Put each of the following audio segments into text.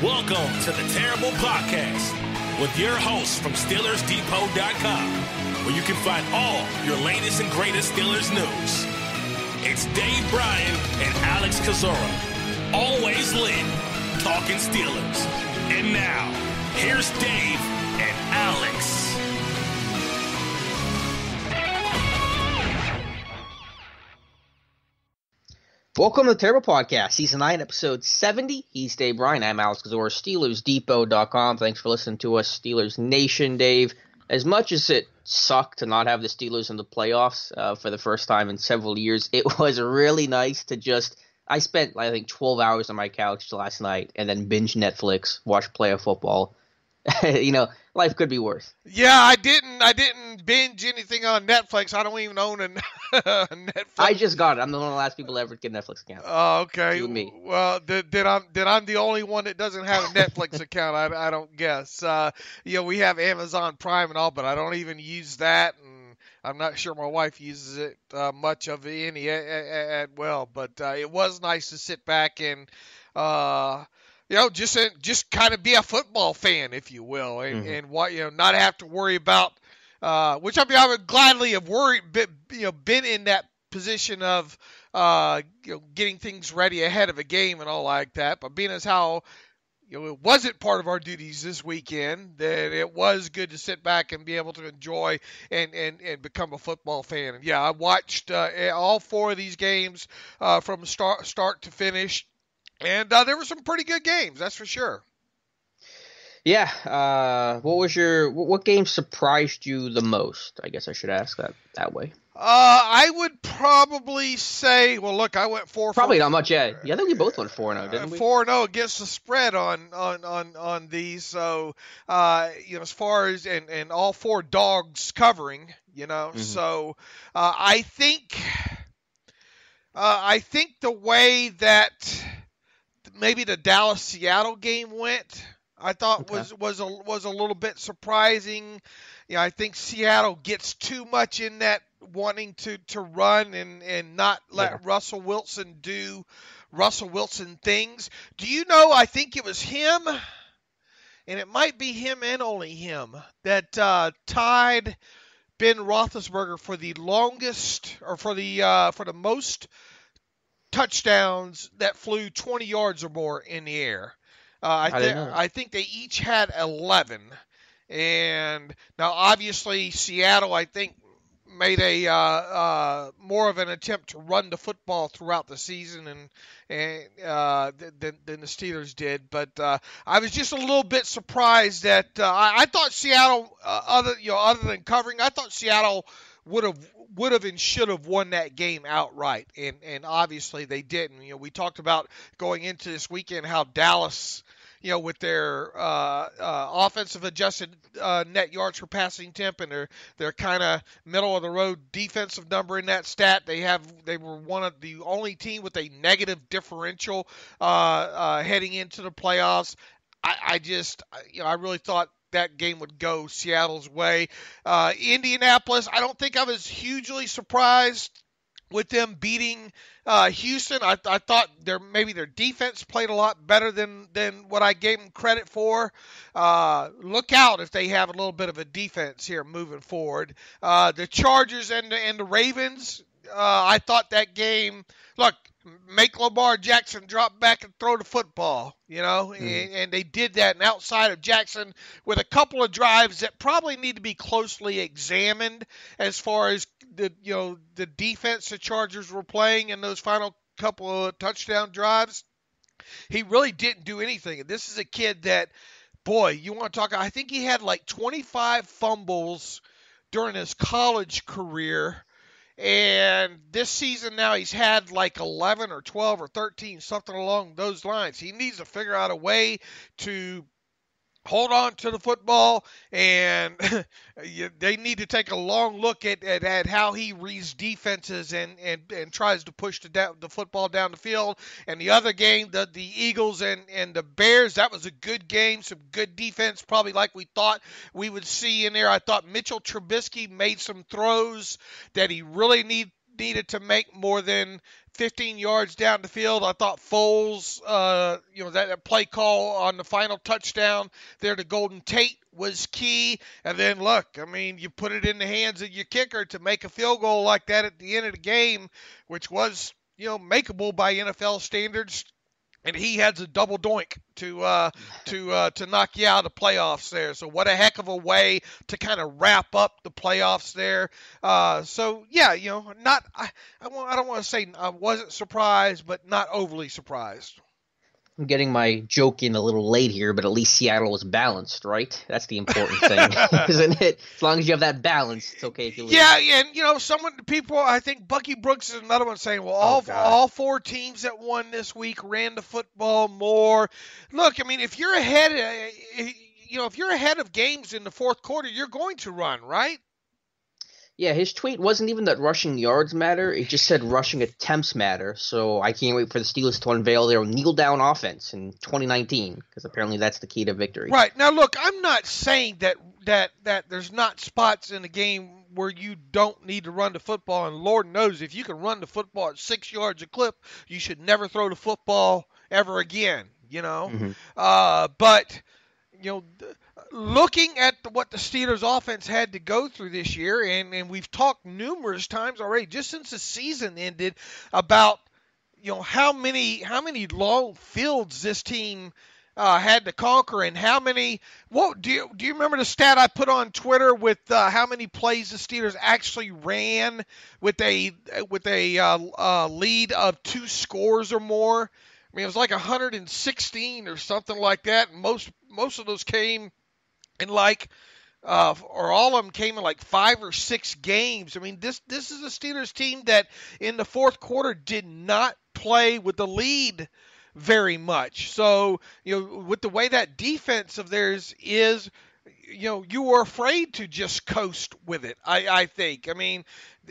Welcome to the Terrible Podcast with your hosts from SteelersDepot.com, where you can find all your latest and greatest Steelers news. It's Dave Bryan and Alex Kozora, always lit, talking Steelers. And now, here's Dave and Alex. Welcome to the Terrible Podcast, Season 9, Episode 70. He's Dave Bryan. I'm Alex Kozora, SteelersDepot.com. Thanks for listening to us, Steelers Nation, Dave. As much as it sucked to not have the Steelers in the playoffs for the first time in several years, it was really nice to I spent, 12 hours on my couch last night and then binge Netflix, watch playoff football. Life could be worse. Yeah, I didn't binge anything on Netflix. I don't even own a Netflix. I just got it. I'm one of the last people to ever get a Netflix account. Oh, okay. You and me. Well, then I'm the only one that doesn't have a Netflix account. I don't guess. We have Amazon Prime and all, but I don't even use that, and I'm not sure my wife uses it much of any as well. But it was nice to sit back and just kind of be a football fan, if you will, and not have to worry about, which I would gladly have been in that position of, getting things ready ahead of a game and all like that. But being as how, it wasn't part of our duties this weekend, that it was good to sit back and be able to enjoy and become a football fan. And yeah, I watched all four of these games from start to finish. And there were some pretty good games, that's for sure. Yeah. What game surprised you the most? I guess I should ask that way. I would probably say, well, look, I went 4-4. Probably not much, yeah. Yeah, I think we both went 4-0, didn't we? 4-0 against the spread on these. So, as far as and all four dogs covering, Mm-hmm. So I think the way that maybe the Dallas-Seattle game went, I thought was a little bit surprising. I think Seattle gets too much in that wanting to run and not let Russell Wilson do Russell Wilson things. Do you know, I think it was him, and it might be him and only him, that tied Ben Roethlisberger for the longest, or for the most touchdowns that flew 20 yards or more in the air. I think they each had 11. And now, obviously, Seattle, I think, made a more of an attempt to run the football throughout the season than the Steelers did. But I was just a little bit surprised that I thought Seattle, other than covering, I thought Seattle would have and should have won that game outright, and obviously they didn't. We talked about going into this weekend how Dallas, with their offensive adjusted net yards per passing temp and their kind of middle of the road defensive number in that stat, they were one of the only team with a negative differential heading into the playoffs. I really thought that game would go Seattle's way. Indianapolis, I don't think I was hugely surprised with them beating Houston. I thought their defense played a lot better than what I gave them credit for. Look out if they have a little bit of a defense here moving forward. The Chargers and the Ravens, I thought that game, look, make Lamar Jackson drop back and throw the football, and they did that. And outside of Jackson, with a couple of drives that probably need to be closely examined as far as the defense the Chargers were playing in those final couple of touchdown drives, he really didn't do anything. And this is a kid that, boy, you want to talk, I think he had 25 fumbles during his college career. And this season now he's had 11 or 12 or 13, something along those lines. He needs to figure out a way to hold on to the football, and they need to take a long look at how he reads defenses and tries to push the football down the field. And the other game, the Eagles and the Bears, that was a good game, some good defense, probably like we thought we would see in there. I thought Mitchell Trubisky made some throws that he really needed to make more than 15 yards down the field. I thought Foles, that play call on the final touchdown there to Golden Tate was key. And then, look, I mean, you put it in the hands of your kicker to make a field goal like that at the end of the game, which was, makeable by NFL standards. And he has a double doink to knock you out of the playoffs there. So what a heck of a way to kind of wrap up the playoffs there. I don't want to say I wasn't surprised, but not overly surprised. I'm getting my joke in a little late here, but at least Seattle was balanced, right? That's the important thing, isn't it? As long as you have that balance, it's okay if you lose. Yeah, and people, I think Bucky Brooks is another one saying, well, all four teams that won this week ran the football more. Look, I mean, if you're ahead, of games in the fourth quarter, you're going to run, right? Yeah, his tweet wasn't even that rushing yards matter. It just said rushing attempts matter. So I can't wait for the Steelers to unveil their kneel-down offense in 2019, because apparently that's the key to victory. Right. Now, look, I'm not saying that there's not spots in the game where you don't need to run the football. And Lord knows if you can run the football at 6 yards a clip, you should never throw the football ever again, Mm-hmm. But, looking at what the Steelers offense had to go through this year, and we've talked numerous times already, just since the season ended, about how many long fields this team had to conquer, and how many. What do you remember the stat I put on Twitter with how many plays the Steelers actually ran with a lead of 2 scores or more? I mean, it was like 116 or something like that. And most of those came in or all of them came in like 5 or 6 games. I mean, this is a Steelers team that in the fourth quarter did not play with the lead very much. So, with the way that defense of theirs is, you were afraid to just coast with it, I think. I mean,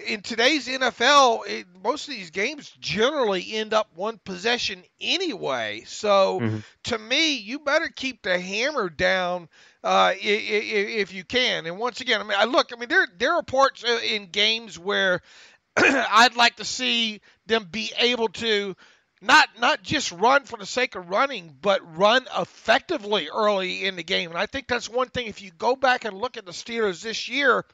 in today's NFL, most of these games generally end up one possession anyway. So, to me, you better keep the hammer down if you can. And once again, there are parts in games where I'd like to see them be able to not just run for the sake of running, but run effectively early in the game. And I think that's one thing. If you go back and look at the Steelers this year,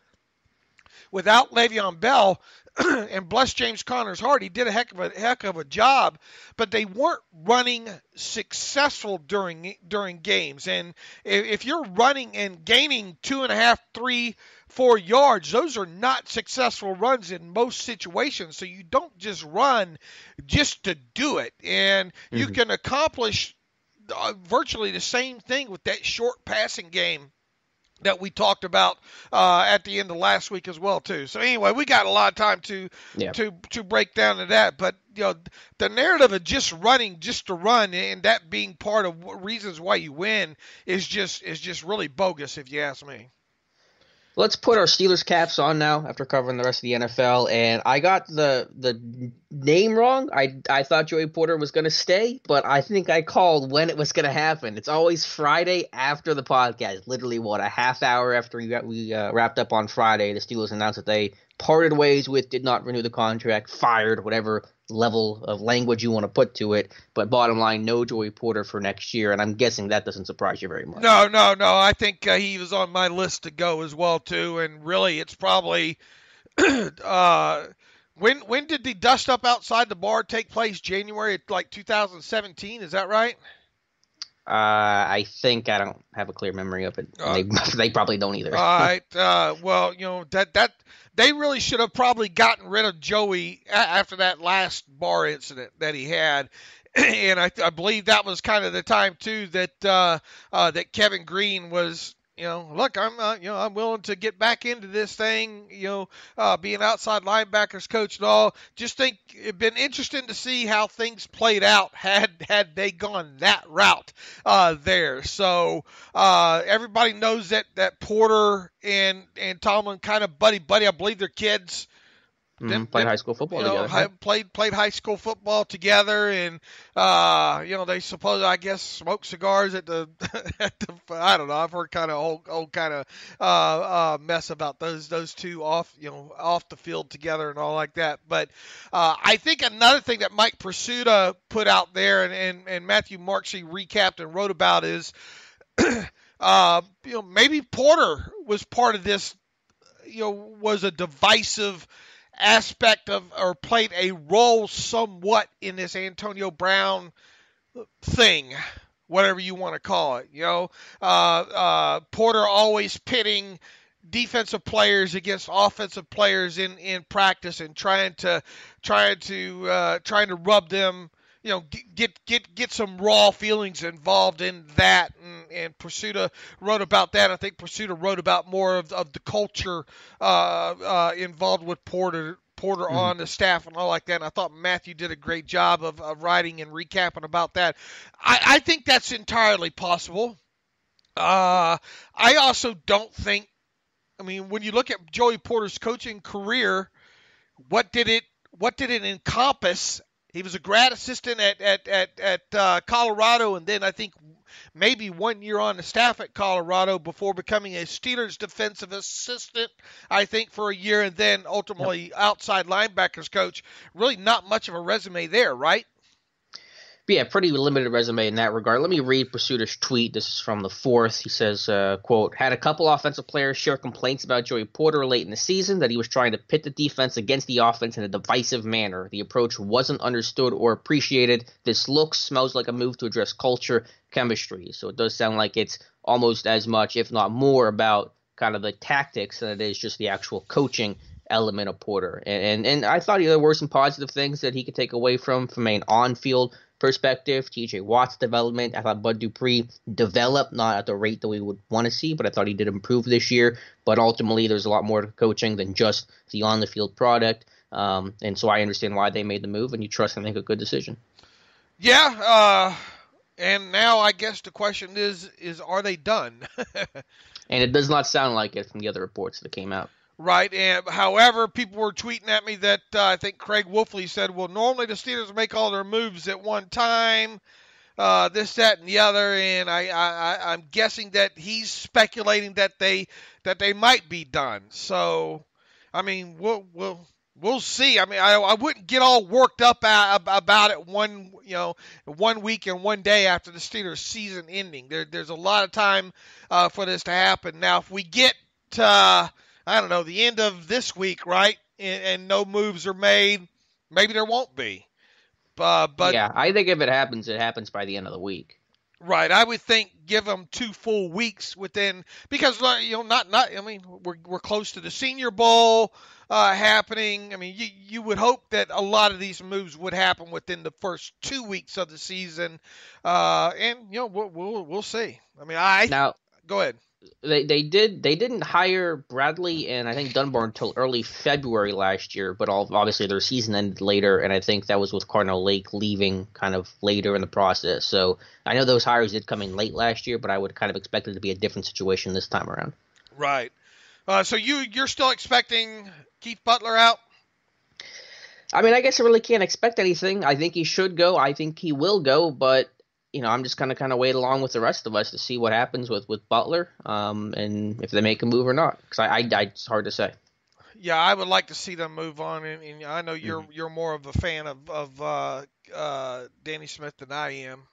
without Le'Veon Bell, and bless James Conner's heart, he did a heck of a job, but they weren't running successful during games. And if you're running and gaining 2.5, 3, 4 yards, those are not successful runs in most situations. So you don't just run just to do it. And you can accomplish virtually the same thing with that short passing game that we talked about at the end of last week as well too. So anyway, we got a lot of time to break down to that. But the narrative of just running just to run and that being part of reasons why you win is just really bogus, if you ask me. Let's put our Steelers caps on now after covering the rest of the NFL. And I got the name wrong. I thought Joey Porter was going to stay, but I think I called when it was going to happen. It's always Friday after the podcast. Literally, a half hour after we wrapped up on Friday, the Steelers announced that they parted ways with, did not renew the contract, fired, whatever level of language you want to put to it. But bottom line, no Joey Porter for next year, and I'm guessing that doesn't surprise you very much. No. I think he was on my list to go as well too, and really it's probably when did the dust up outside the bar take place? January of 2017, is that right? I think I don't have a clear memory of it. They probably don't either. All right. Well, that they really should have probably gotten rid of Joey after that last bar incident that he had. And I believe that was kind of the time too that Kevin Green was, look, I'm willing to get back into this thing, being outside linebackers coach and all. Just think it'd been interesting to see how things played out had they gone that route there. So everybody knows that Porter and Tomlin kind of buddy. I believe their kids Played high school football together. Played high school football together, and they suppose, I guess, smoke cigars at the I don't know. I've heard kind of old kind of mess about those two off the field together and all like that. But I think another thing that Mike Pursuta put out there, and Matthew Marksey recapped and wrote about is, maybe Porter was part of this. Was a divisive aspect of, or played a role somewhat in this Antonio Brown thing, whatever you want to call it. Porter always pitting defensive players against offensive players in practice and trying to rub them, get some raw feelings involved in that, and Pursuta wrote about that. I think Pursuta wrote about more of the culture involved with Porter on the staff and all like that. And I thought Matthew did a great job of writing and recapping about that. I think that's entirely possible. I also don't think, when you look at Joey Porter's coaching career, what did it encompass? He was a grad assistant at Colorado, and then I think maybe 1 year on the staff at Colorado before becoming a Steelers defensive assistant, I think, for a year, and then ultimately outside linebackers coach. Really not much of a resume there, right? Yeah, pretty limited resume in that regard. Let me read Pursuita's tweet. This is from the 4th. He says, quote, "Had a couple offensive players share complaints about Joey Porter late in the season that he was trying to pit the defense against the offense in a divisive manner. The approach wasn't understood or appreciated. This smells like a move to address culture, chemistry." So it does sound like it's almost as much, if not more, about kind of the tactics than it is just the actual coaching element of Porter. And I thought there were some positive things that he could take away from an on-field perspective. TJ Watt's development, I thought Bud Dupree developed, not at the rate that we would want to see, but I thought he did improve this year. But ultimately, there's a lot more to coaching than just the on-the-field product. And so I understand why they made the move, and you trust them to make a good decision. Yeah, and now I guess the question is are they done? And it does not sound like it from the other reports that came out. Right, and however, people were tweeting at me that I think Craig Wolfley said, well, normally the Steelers make all their moves at one time, this, that, and the other, and I'm guessing that he's speculating that they might be done. So, we'll see. I wouldn't get all worked up about it one week and 1 day after the Steelers season ending. There's a lot of time for this to happen. Now, if we get to I don't know, the end of this week, right, and no moves are made, maybe there won't be. But yeah, I think if it happens by the end of the week. Right, I would think give them 2 full weeks within, because we're close to the Senior Bowl happening. You would hope that a lot of these moves would happen within the first 2 weeks of the season, and we'll see. Now go ahead. They didn't hire Bradley and I think Dunbar until early February last year, but obviously their season ended later, and I think that was with Cardinal Lake leaving kind of later in the process. So I know those hires did come in late last year, but I would kind of expect it to be a different situation this time around. Right. So you're still expecting Keith Butler out? I guess I really can't expect anything. I think he should go. I think he will go, but I'm just kind of wait along with the rest of us to see what happens with Butler, and if they make a move or not. Because it's hard to say. Yeah, I would like to see them move on, and I know you're more of a fan of Danny Smith than I am,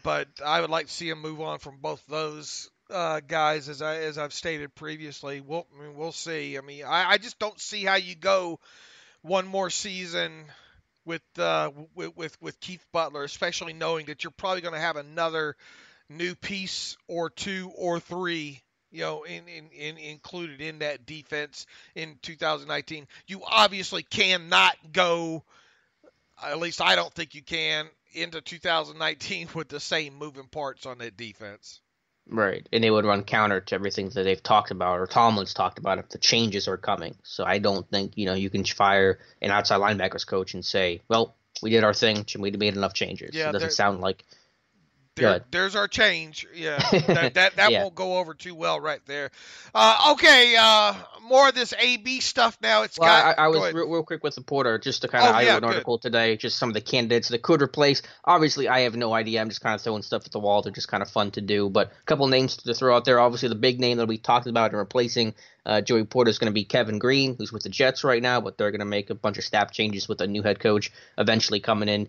but I would like to see him move on from both those guys, as I've stated previously. We'll see. I just don't see how you go one more season with Keith Butler, especially knowing that you're probably going to have another new piece or 2 or 3, included in that defense in 2019. You obviously cannot go, at least I don't think you can, into 2019 with the same moving parts on that defense. Right, and they would run counter to everything that they've talked about, or Tomlin's talked about, if the changes are coming. So I don't think, you can fire an outside linebackers coach and say, well, we did our thing, and we made enough changes. Yeah, it doesn't sound like There's our change. Yeah, that Yeah. won't go over too well right there. Okay, more of this AB stuff now. I go was ahead. real quick with the Porter, just to kind of, I wrote an article today, just some of the candidates that could replace. Obviously, I have no idea. I'm just kind of throwing stuff at the wall. They're just kind of fun to do. But a couple names to throw out there. Obviously, the big name that we talked about in replacing Joey Porter is going to be Kevin Green, who's with the Jets right now, but they're going to make a bunch of staff changes with a new head coach eventually coming in.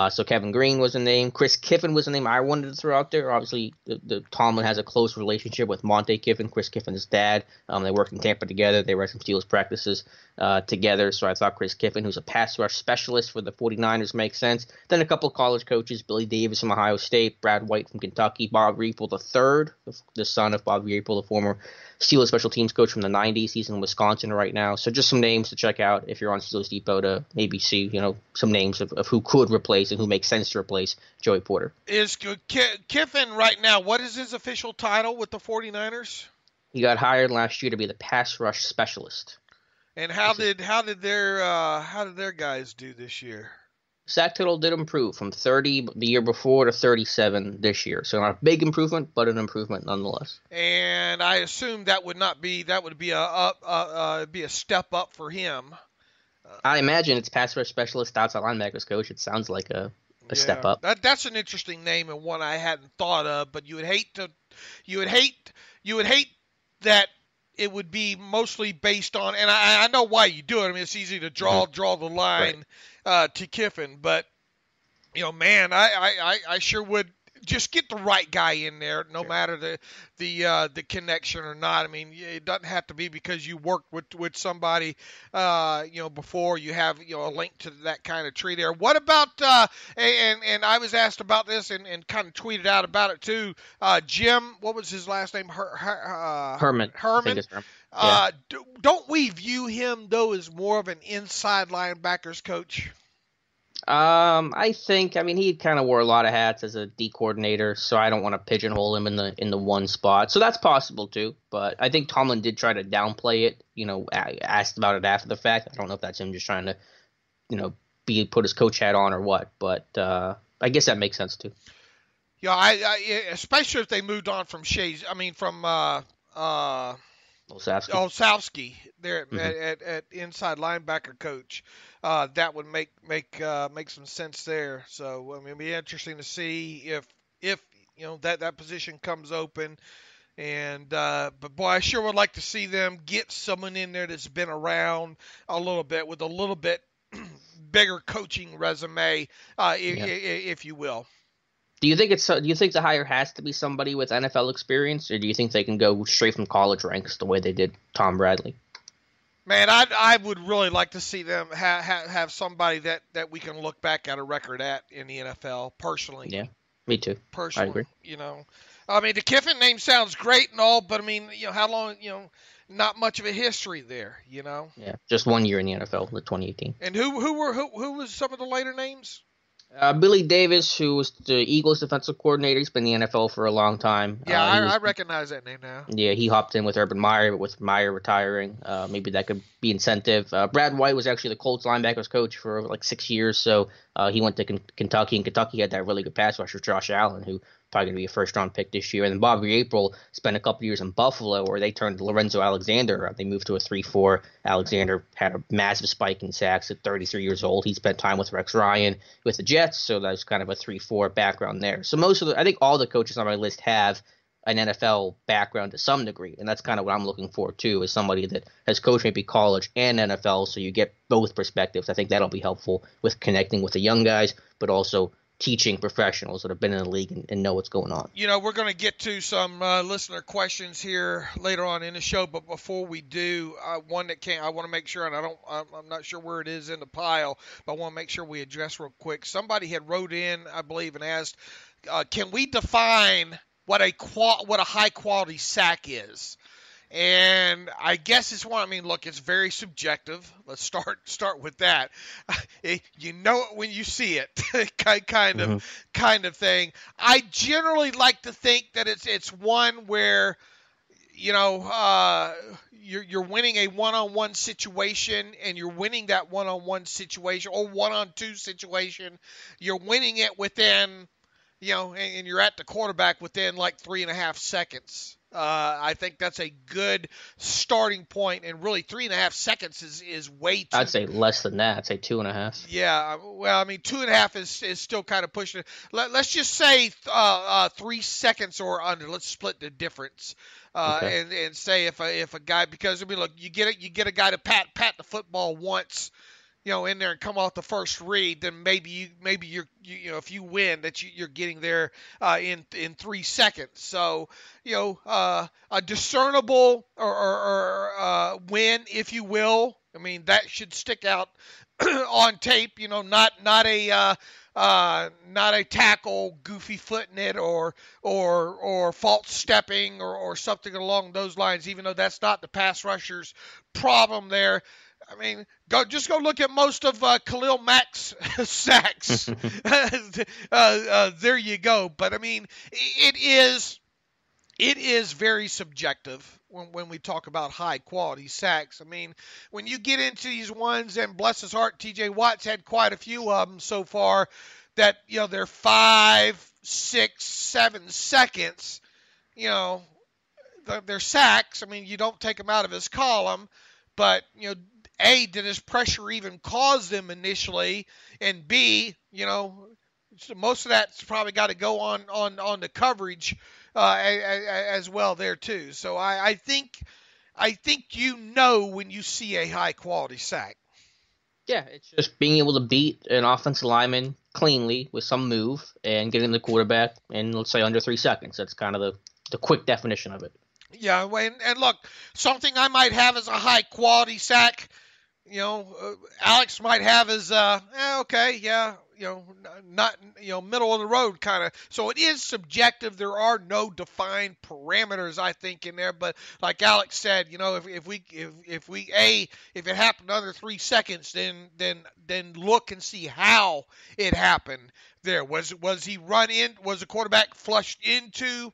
So Kevin Green was a name. Chris Kiffin was a name I wanted to throw out there. Obviously, the Tomlin has a close relationship with Monte Kiffin, Chris Kiffin's dad. They worked in Tampa together. They ran some Steelers practices together. So I thought Chris Kiffin, who's a pass rush specialist for the 49ers, makes sense. Then a couple of college coaches, Billy Davis from Ohio State, Brad White from Kentucky, Bob Riepel III, the son of Bob Riepel, the former Steelers special teams coach from the 90s. He's in Wisconsin right now. So just some names to check out if you're on Steelers Depot to maybe see, some names of who could replace and who makes sense to replace Joey Porter. Is Kiffin right now, what is his official title with the 49ers? He got hired last year to be the pass rush specialist. And how did their guys do this year? Sack total did improve from 30 the year before to 37 this year. So not a big improvement, but an improvement nonetheless. And I assume that would be a step up for him. I imagine it's pass rush specialist, outside linebackers coach. It sounds like a step up. That's an interesting name and one I hadn't thought of, but you would hate that it would be mostly based on, and I know why you do it. I mean, it's easy to draw the line to Kiffin, but man, I sure would just get the right guy in there, no matter the connection or not. I mean, it doesn't have to be because you worked with somebody, before you have a link to that kind of tree there. What about and I was asked about this and kind of tweeted out about it too. Jim, what was his last name? Herman. Herman. Yeah. Don't we view him though as more of an inside linebackers coach? I think, he kind of wore a lot of hats as a D coordinator, so I don't want to pigeonhole him in the one spot. So that's possible too, but I think Tomlin did try to downplay it, asked about it after the fact. I don't know if that's him just trying to, put his coach hat on or what, but I guess that makes sense too. Yeah, I especially if they moved on from Olszewski there at inside linebacker coach. That would make some sense there. So it'd be interesting to see if that position comes open. And but boy, I sure would like to see them get someone in there that's been around a little bit with a little bit bigger coaching resume, if you will. Do you think the hire has to be somebody with NFL experience, or do you think they can go straight from college ranks the way they did Tom Bradley? Man, I would really like to see them have somebody that we can look back at a record at in the NFL, personally. Yeah, me too. Personally, I agree. The Kiffin name sounds great and all, but how long, not much of a history there, Yeah, just 1 year in the NFL, the 2018. And who was some of the later names? Billy Davis, who was the Eagles defensive coordinator. He's been in the NFL for a long time. Yeah, I recognize that name now. Yeah, he hopped in with Urban Meyer, but with Meyer retiring, maybe that could be incentive. Brad White was actually the Colts linebackers coach for like 6 years, so he went to Kentucky, and Kentucky had that really good pass rusher, Josh Allen, who probably going to be a first-round pick this year. And then Bob April spent a couple years in Buffalo, where they turned Lorenzo Alexander. They moved to a 3-4. Alexander had a massive spike in sacks at 33 years old. He spent time with Rex Ryan with the Jets, so that was kind of a 3-4 background there. So I think all the coaches on my list have an NFL background to some degree, and that's kind of what I'm looking for too, is somebody that has coached maybe college and NFL, so you get both perspectives. I think that'll be helpful with connecting with the young guys, but also teaching professionals that have been in the league and know what's going on. We're going to get to some listener questions here later on in the show, but before we do, one that I want to make sure, and I'm not sure where it is in the pile, but I want to make sure we address real quick. Somebody had wrote in, I believe, and asked, can we define what a high quality sack is? And I guess it's one. Look, it's very subjective. Let's start with that. You know it when you see it, kind of thing. I generally like to think that it's one where you're winning a one-on-one situation, and you're winning that one-on-one situation or one-on-two situation. You're winning it within and you're at the quarterback within like 3.5 seconds. I think that's a good starting point, and really 3.5 seconds is way too. I'd say less than that. I'd say 2.5. Yeah, well, I mean, 2.5 is still kind of pushing it. Let's just say 3 seconds or under. Let's split the difference, Okay. and say if a guy, because I mean, look, you get a guy to pat the football once, in there and come off the first read, then maybe you're if you win that you're getting there in 3 seconds. So a discernible or win, if you will. I mean, that should stick out on tape. Not a tackle goofy footing it or false stepping or something along those lines. Even though that's not the pass rusher's problem there. I mean, just go look at most of Khalil Mack's sacks. There you go. But I mean, it is very subjective when we talk about high quality sacks. I mean, when you get into these ones, and bless his heart, T.J. Watt's had quite a few of them so far. That they're 5, 6, 7 seconds. They're sacks. I mean, you don't take them out of his column, but A, did his pressure even cause them initially? And B, most of that's probably got to go on the coverage as well there too. So I think when you see a high quality sack. Yeah, it's just being able to beat an offensive lineman cleanly with some move and getting the quarterback in, let's say, under 3 seconds. That's kind of the quick definition of it. Yeah, and look, something I might have as a high quality sack. Alex might have as okay, yeah, not middle of the road kind of. So it is subjective. There are no defined parameters, I think, in there. But like Alex said, if it happened under 3 seconds, then look and see how it happened. There was he run in? Was the quarterback flushed into?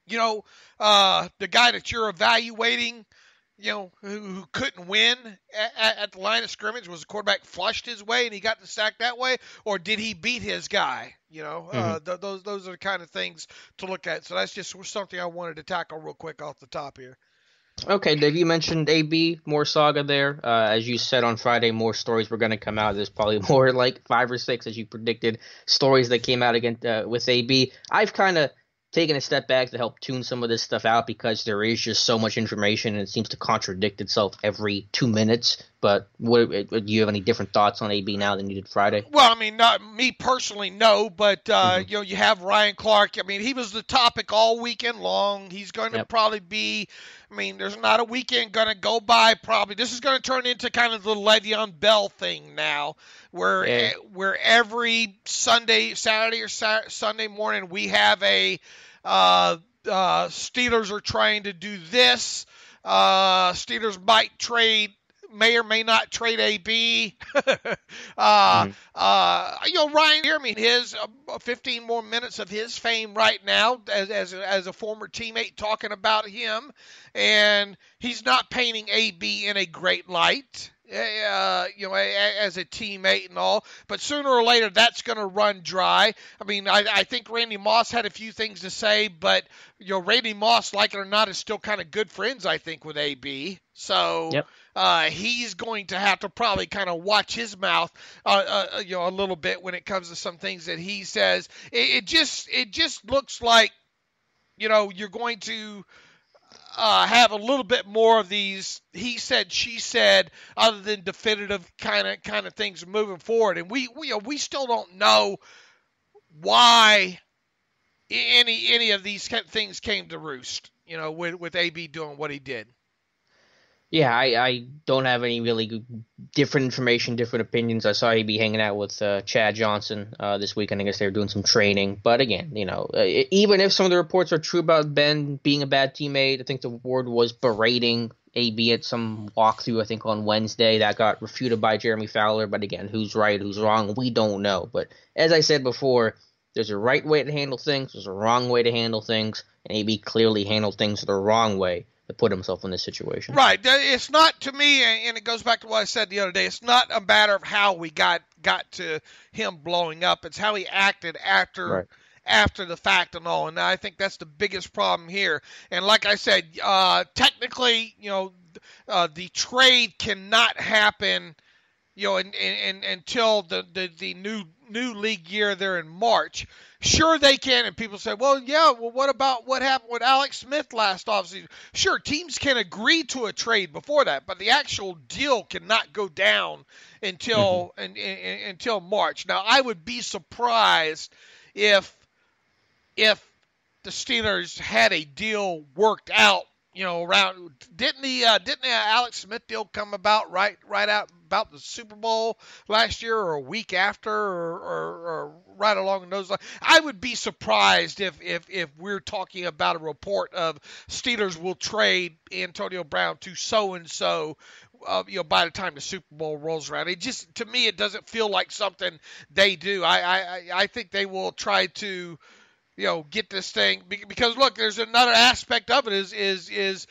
The guy that you're evaluating, who couldn't win at the line of scrimmage, was the quarterback flushed his way and he got the sack that way, or did he beat his guy? Those are the kind of things to look at. So that's just something I wanted to tackle real quick off the top here. Okay, Dave, you mentioned AB, more saga there. As you said on Friday, more stories were going to come out. There's probably more like 5 or 6, as you predicted, stories that came out again with AB. I've kind of taking a step back to help tune some of this stuff out because there is just so much information and it seems to contradict itself every 2 minutes. But do you have any different thoughts on AB now than you did Friday? Well, I mean, not me personally, no. But, you have Ryan Clark. I mean, he was the topic all weekend long. He's going to probably be – I mean, there's not a weekend going to go by probably. This is going to turn into kind of the Le'Veon Bell thing now where every Saturday or Sunday morning we have a Steelers are trying to do this. Steelers may or may not trade AB. Ryan here, I mean, his 15 more minutes of his fame right now as a former teammate talking about him, and he's not painting AB in a great light. As a teammate and all, but sooner or later that's going to run dry. I mean, I think Randy Moss had a few things to say, but Randy Moss, like it or not, is still kind of good friends, I think, with AB. So he's going to have to probably kind of watch his mouth, a little bit when it comes to some things that he says. It just looks like, you're going to have a little bit more of these he said, she said, other than definitive kind of things moving forward. And we still don't know why any of these things came to roost, with AB doing what he did. Yeah, I don't have any really different information, different opinions. I saw AB hanging out with Chad Johnson this weekend. I guess they were doing some training. But again, even if some of the reports are true about Ben being a bad teammate, I think the ward was berating AB at some walkthrough, I think, on Wednesday. That got refuted by Jeremy Fowler. But again, who's right, who's wrong, we don't know. But as I said before, there's a right way to handle things. There's a wrong way to handle things. And AB clearly handled things the wrong way to put himself in this situation. Right. It's not, to me, and it goes back to what I said the other day, it's not a matter of how we got to him blowing up. It's how he acted after after the fact and all. And I think that's the biggest problem here. And like I said, technically, the trade cannot happen, until the new league year there in March. Sure, they can, and people say, well, what about what happened with Alex Smith last offseason? Sure, teams can agree to a trade before that, but the actual deal cannot go down until March. Now, I would be surprised if the Steelers had a deal worked out. Around didn't the Alex Smith deal come about right out about the Super Bowl last year, or a week after, or right along those lines? I would be surprised if we're talking about a report of Steelers will trade Antonio Brown to so and so. By the time the Super Bowl rolls around, to me, it doesn't feel like something they do. I think they will try to, get this thing, because look, there's another aspect of it is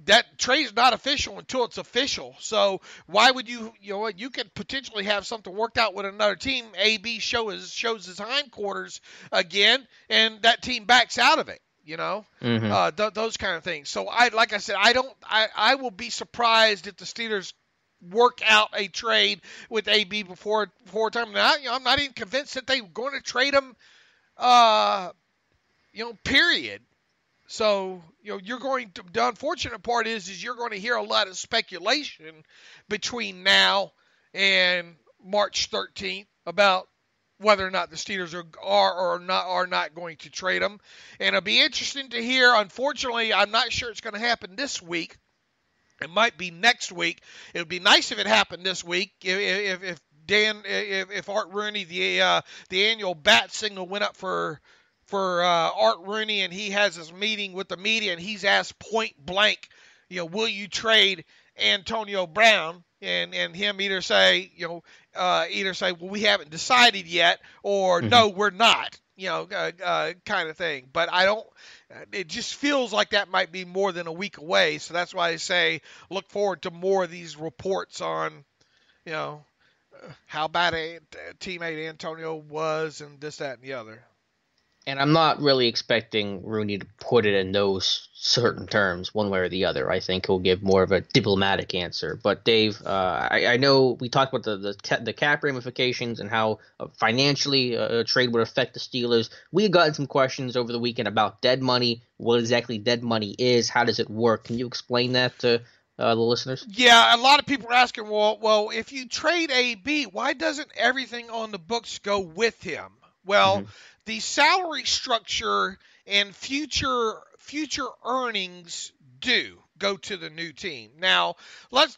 that trade's not official until it's official. So why would you could potentially have something worked out with another team. AB shows his hindquarters again, and that team backs out of it. Those kind of things. So like I said, I will be surprised if the Steelers work out a trade with AB before time. Now, I'm not even convinced that they're going to trade him. Period. So, the unfortunate part is you're going to hear a lot of speculation between now and March 13th about whether or not the Steelers are not going to trade him. And it'll be interesting to hear. Unfortunately, I'm not sure it's going to happen this week. It might be next week. It would be nice if it happened this week. If Art Rooney, the annual bat signal went up for Art Rooney, and he has his meeting with the media, and he's asked point blank, will you trade Antonio Brown? And him either say, well, we haven't decided yet, or no, we're not, kind of thing. But it just feels like that might be more than a week away. So that's why I say look forward to more of these reports on, how bad a teammate Antonio was, and this, that, and the other. And I'm not really expecting Rooney to put it in those certain terms, one way or the other. I think he'll give more of a diplomatic answer. But Dave, I know we talked about the cap ramifications and how financially a trade would affect the Steelers. We had gotten some questions over the weekend about dead money, what exactly dead money is, how does it work? Can you explain that to the listeners? Yeah, a lot of people are asking, well, if you trade AB, why doesn't everything on the books go with him? Well, the salary structure and future earnings do go to the new team. Now, let's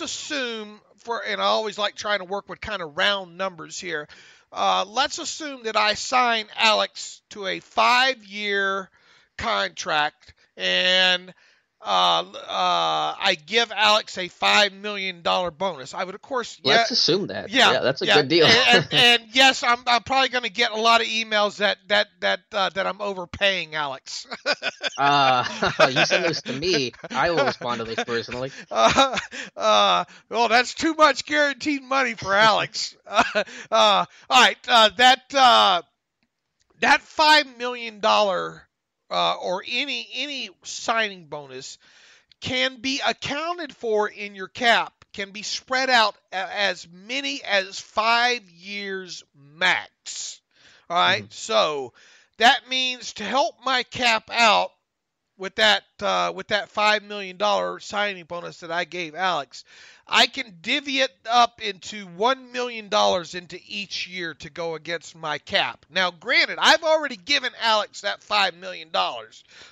assume and I always like trying to work with kind of round numbers here. Let's assume that I sign Alex to a 5-year contract, and I give Alex a $5 million bonus. I would, of course, let's assume that. Yeah, that's a good deal. and yes, I'm probably going to get a lot of emails that I'm overpaying Alex. You send those to me. I will respond to those personally. Well, that's too much guaranteed money for Alex. All right, that $5 million. Or any signing bonus can be accounted for in your cap, can be spread out as many as 5 years max. All right, so that means to help my cap out with that $5 million signing bonus that I gave Alex, I can divvy it up into $1 million into each year to go against my cap. Now, granted, I've already given Alex that $5 million,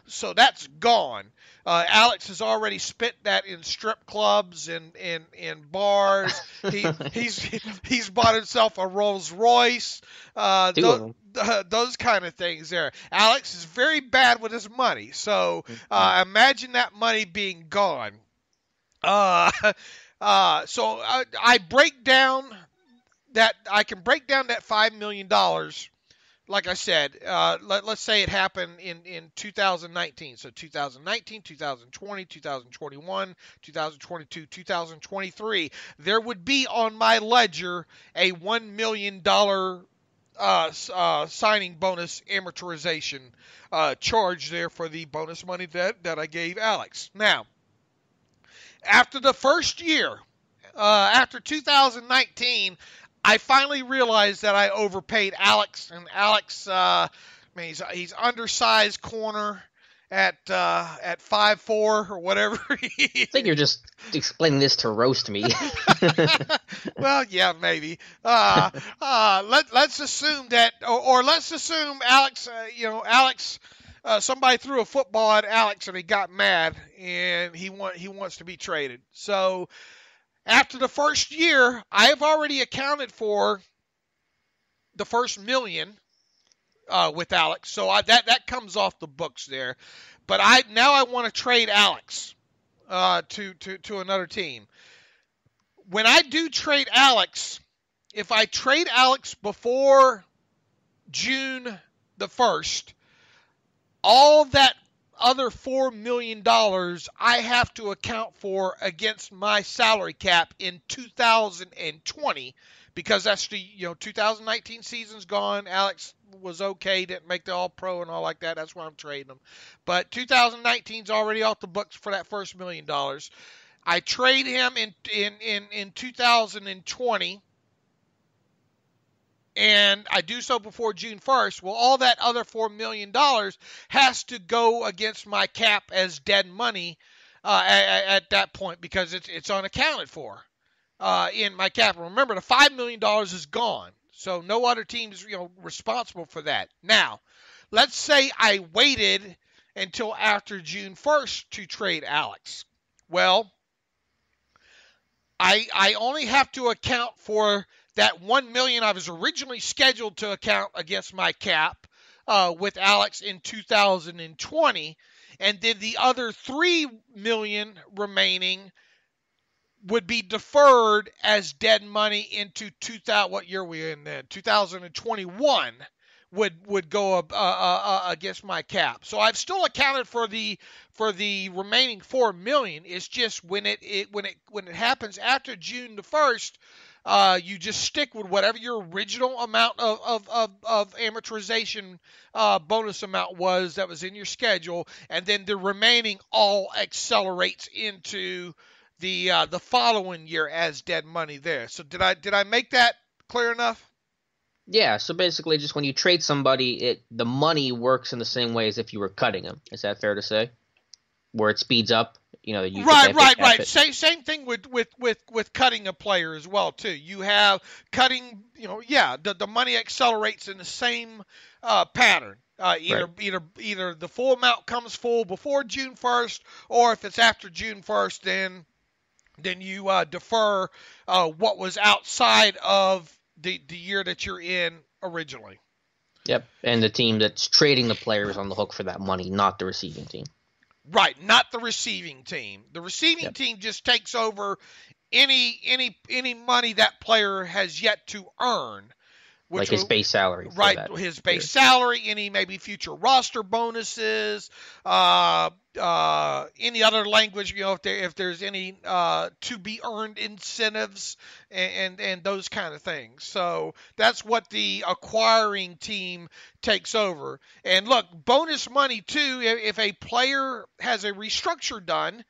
so that's gone. Alex has already spent that in strip clubs and in bars. He's bought himself a Rolls Royce. Those kind of things there. Alex is very bad with his money, so imagine that money being gone. So I break down that I can break down that $5 million. Like I said, let's say it happened in 2019. So 2019, 2020, 2021, 2022, 2023. There would be on my ledger a $1 million signing bonus amortization charge there for the bonus money that I gave Alex. Now, after the first year, after 2019, I finally realized that I overpaid Alex. And Alex, he's undersized corner at 5'4" or whatever. I think you're just explaining this to roast me. Well, yeah, maybe. Let's assume that, or let's assume Alex. Alex. Somebody threw a football at Alex and he got mad and he wants to be traded. So after the first year, I have already accounted for the first $1 million with Alex. So that comes off the books there. But now I want to trade Alex to another team. When I do trade Alex, if I trade Alex before June the 1st, all that other $4 million I have to account for against my salary cap in 2020, because that's the 2019 season's gone. Alex was okay, didn't make the All-Pro and all like that. That's why I'm trading him. But 2019's already off the books for that first $1 million. I trade him in 2020. And I do so before June 1st, well, all that other $4 million has to go against my cap as dead money at that point, because it's unaccounted for in my cap. Remember, the $5 million is gone, so no other team is responsible for that. Now, let's say I waited until after June 1st to trade Alex. Well, I only have to account for that $1 million I was originally scheduled to account against my cap with Alex in 2020, and then the other $3 million remaining would be deferred as dead money into 2000. What year are we in then? 2021 would go against my cap. So I've still accounted for the remaining $4 million. It's just when it happens after June the 1st. You just stick with whatever your original amount of amortization bonus amount was that was in your schedule, and then the remaining all accelerates into the following year as dead money there. So did I make that clear enough? Yeah, so basically just when you trade somebody, the money works in the same way as if you were cutting them. Is that fair to say? Where it speeds up? Right. Same thing with cutting a player as well too. You have cutting, the money accelerates in the same pattern. Either the full amount comes full before June 1st, or if it's after June 1st, then you defer what was outside of the year that you're in originally. Yep, and the team that's trading the player is on the hook for that money, not the receiving team. Right, not the receiving team. The receiving team just takes over any money that player has yet to earn. Like his base salary. Right, his base salary, any maybe future roster bonuses, any other language, if there's any to be earned incentives and those kind of things. So that's what the acquiring team takes over. And look, bonus money too, if a player has a restructure done,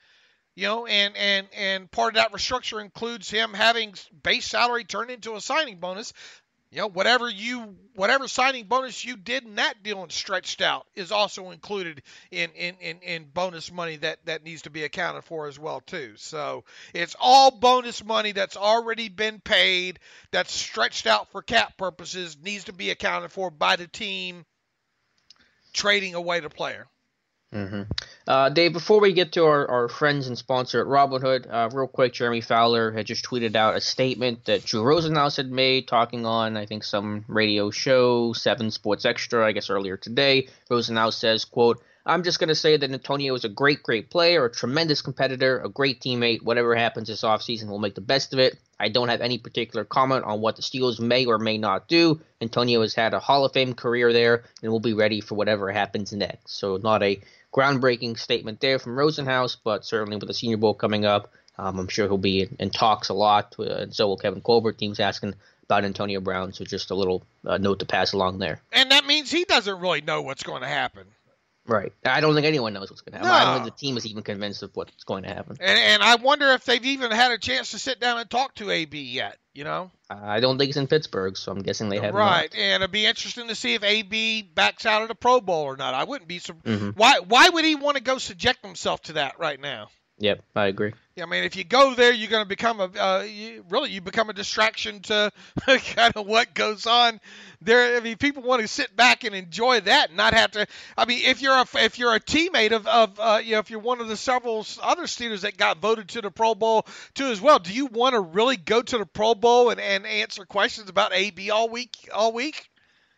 and part of that restructure includes him having base salary turned into a signing bonus. Whatever signing bonus you did in that deal and stretched out is also included in bonus money that needs to be accounted for as well too. So it's all bonus money that's already been paid, that's stretched out for cap purposes, needs to be accounted for by the team trading away the player. Mm-hmm. Dave, before we get to our friends and sponsor at Robinhood, real quick, Jeremy Fowler had just tweeted out a statement that Drew Rosenhaus had made talking on, I think, some radio show, 7 Sports Extra, I guess earlier today. Rosenhaus says, quote, "I'm just going to say that Antonio is a great player, a tremendous competitor, a great teammate. Whatever happens this offseason, we'll make the best of it. I don't have any particular comment on what the Steelers may or may not do. Antonio has had a Hall of Fame career there, and will be ready for whatever happens next." So not a groundbreaking statement there from Rosenhaus, but certainly with the Senior Bowl coming up, I'm sure he'll be in talks a lot, and so will Kevin Colbert. Teams asking about Antonio Brown. So just a little note to pass along there. And that means he doesn't really know what's going to happen. Right. I don't think anyone knows what's going to happen. No. I don't think the team is even convinced of what's going to happen. And I wonder if they've even had a chance to sit down and talk to AB yet, you know? I don't think it's in Pittsburgh, so I'm guessing they have Right, not. and it'd be interesting to see if AB backs out of the Pro Bowl or not. I wouldn't be surprised. Why would he want to go subject himself to that right now? Yep, I agree. I mean, if you go there, you're going to become you become a distraction to kind of what goes on there. I mean, people want to sit back and enjoy that, and not have to. I mean, if you're a teammate of if you're one of the several other Steelers that got voted to the Pro Bowl too as well, do you want to really go to the Pro Bowl and answer questions about AB all week?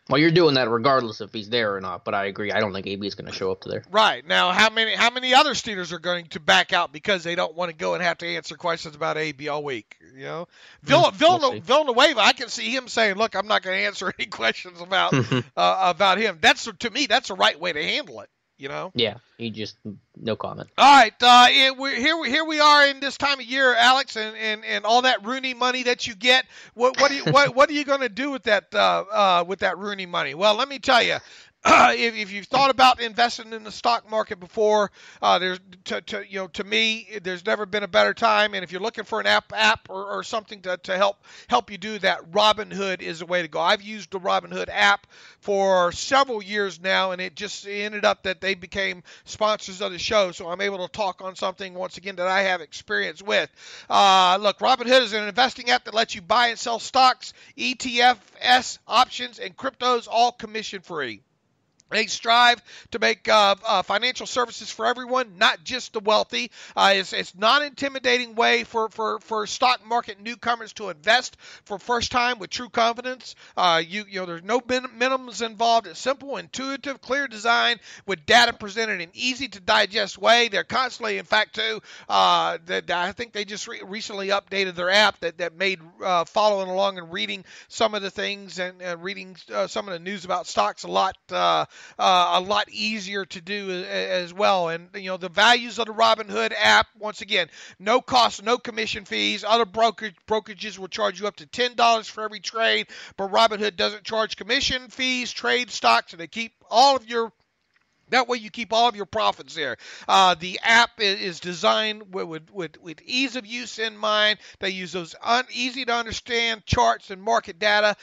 Well, you're doing that regardless if he's there or not, but I agree. I don't think AB is going to show up to there. Right. Now, how many other Steelers are going to back out because they don't want to go and have to answer questions about AB all week? You know, Villanueva, I can see him saying, "Look, I'm not going to answer any questions about about him." To me, that's the right way to handle it. You know? Yeah, he just no comment. All right, here we are in this time of year, Alex, and all that Rooney money that you get. What are you going to do with that Rooney money? Well, let me tell you. If you've thought about investing in the stock market before, to me, there's never been a better time. And if you're looking for an app or something to help you do that, Robinhood is the way to go. I've used the Robinhood app for several years now, and it just ended up that they became sponsors of the show. So I'm able to talk on something once again that I have experience with. Look, Robinhood is an investing app that lets you buy and sell stocks, ETFs, options, and cryptos, all commission free. They strive to make financial services for everyone, not just the wealthy. It's non-intimidating way for stock market newcomers to invest for first time with true confidence. There's no minimums involved. It's simple, intuitive, clear design with data presented in easy to digest way. They're constantly, in fact, too. I think they just recently updated their app that made following along and reading some of the things and reading some of the news about stocks a lot easier to do as well. And, the values of the Robinhood app, once again, no cost, no commission fees. Other brokerages will charge you up to $10 for every trade, but Robinhood doesn't charge commission fees, trade stocks, and they keep all of your That way you keep all of your profits there. The app is designed with ease of use in mind. They use those easy to understand charts and market data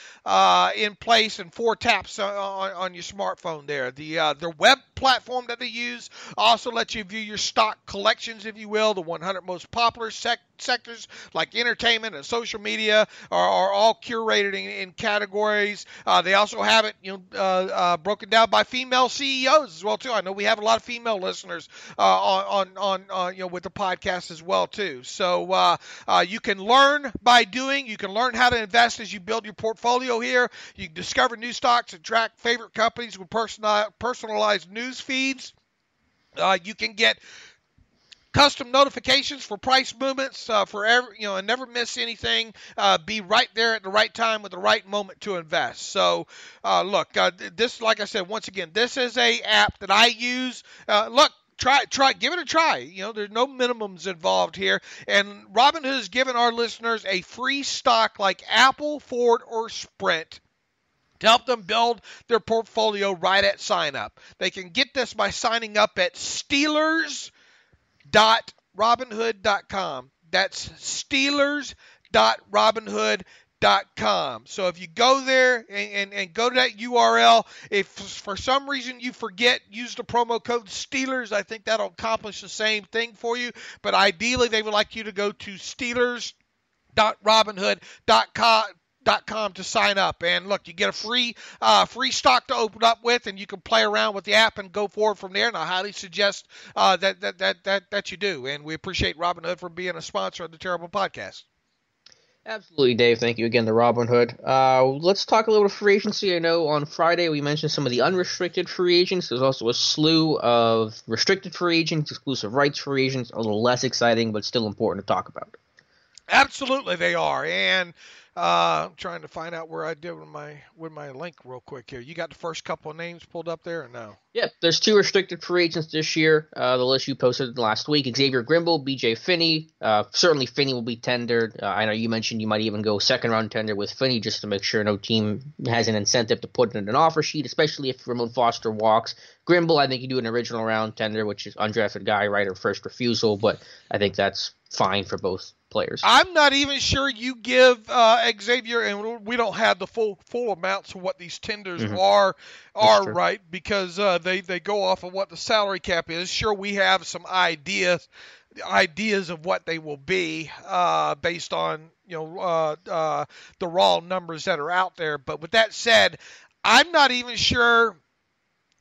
in place in 4 taps on your smartphone there. Their web platform that they use also lets you view your stock collections, if you will. The 100 most popular sectors like entertainment and social media are all curated in categories. They also have it broken down by female CEOs as well too. I know we have a lot of female listeners on with the podcast as well too. So you can learn by doing. You can learn how to invest as you build your portfolio here. You can discover new stocks and track favorite companies with personalized news feeds. You can get custom notifications for price movements and never miss anything. Be right there at the right time with the right moment to invest. So, this, like I said, once again, this is a app that I use. Try, give it a try. There's no minimums involved here. And Robinhood has given our listeners a free stock like Apple, Ford, or Sprint to help them build their portfolio right at sign up. They can get this by signing up at Steelers.robinhood.com. That's Steelers.robinhood.com. So if you go there and go to that URL, if for some reason you forget, use the promo code Steelers. I think that'll accomplish the same thing for you. But ideally, they would like you to go to Steelers.robinhood.com to sign up, and look, you get a free stock to open up with, and you can play around with the app and go forward from there. And I highly suggest that you do. And we appreciate Robinhood for being a sponsor of the Terrible Podcast. Absolutely, Dave. Thank you again to Robinhood. Let's talk a little bit of free agency. I know on Friday we mentioned some of the unrestricted free agents. There's also a slew of restricted free agents, exclusive rights free agents, a little less exciting, but still important to talk about. Absolutely, they are. And I'm trying to find out where I did with my link real quick here. You got the first couple of names pulled up there or no? Yep, there's 2 restricted free agents this year. The list you posted last week: Xavier Grimble, B.J. Finney. Certainly, Finney will be tendered. I know you mentioned you might even go second-round tender with Finney just to make sure no team has an incentive to put in an offer sheet, especially if Ramon Foster walks. Grimble, I think you do an original round tender, which is undrafted guy, right, or first refusal, but I think that's fine for both players. I'm not even sure you give Xavier, and we don't have the full amounts of what these tenders are right, because they go off of what the salary cap is. Sure, we have some ideas of what they will be based on the raw numbers that are out there. But with that said, I'm not even sure.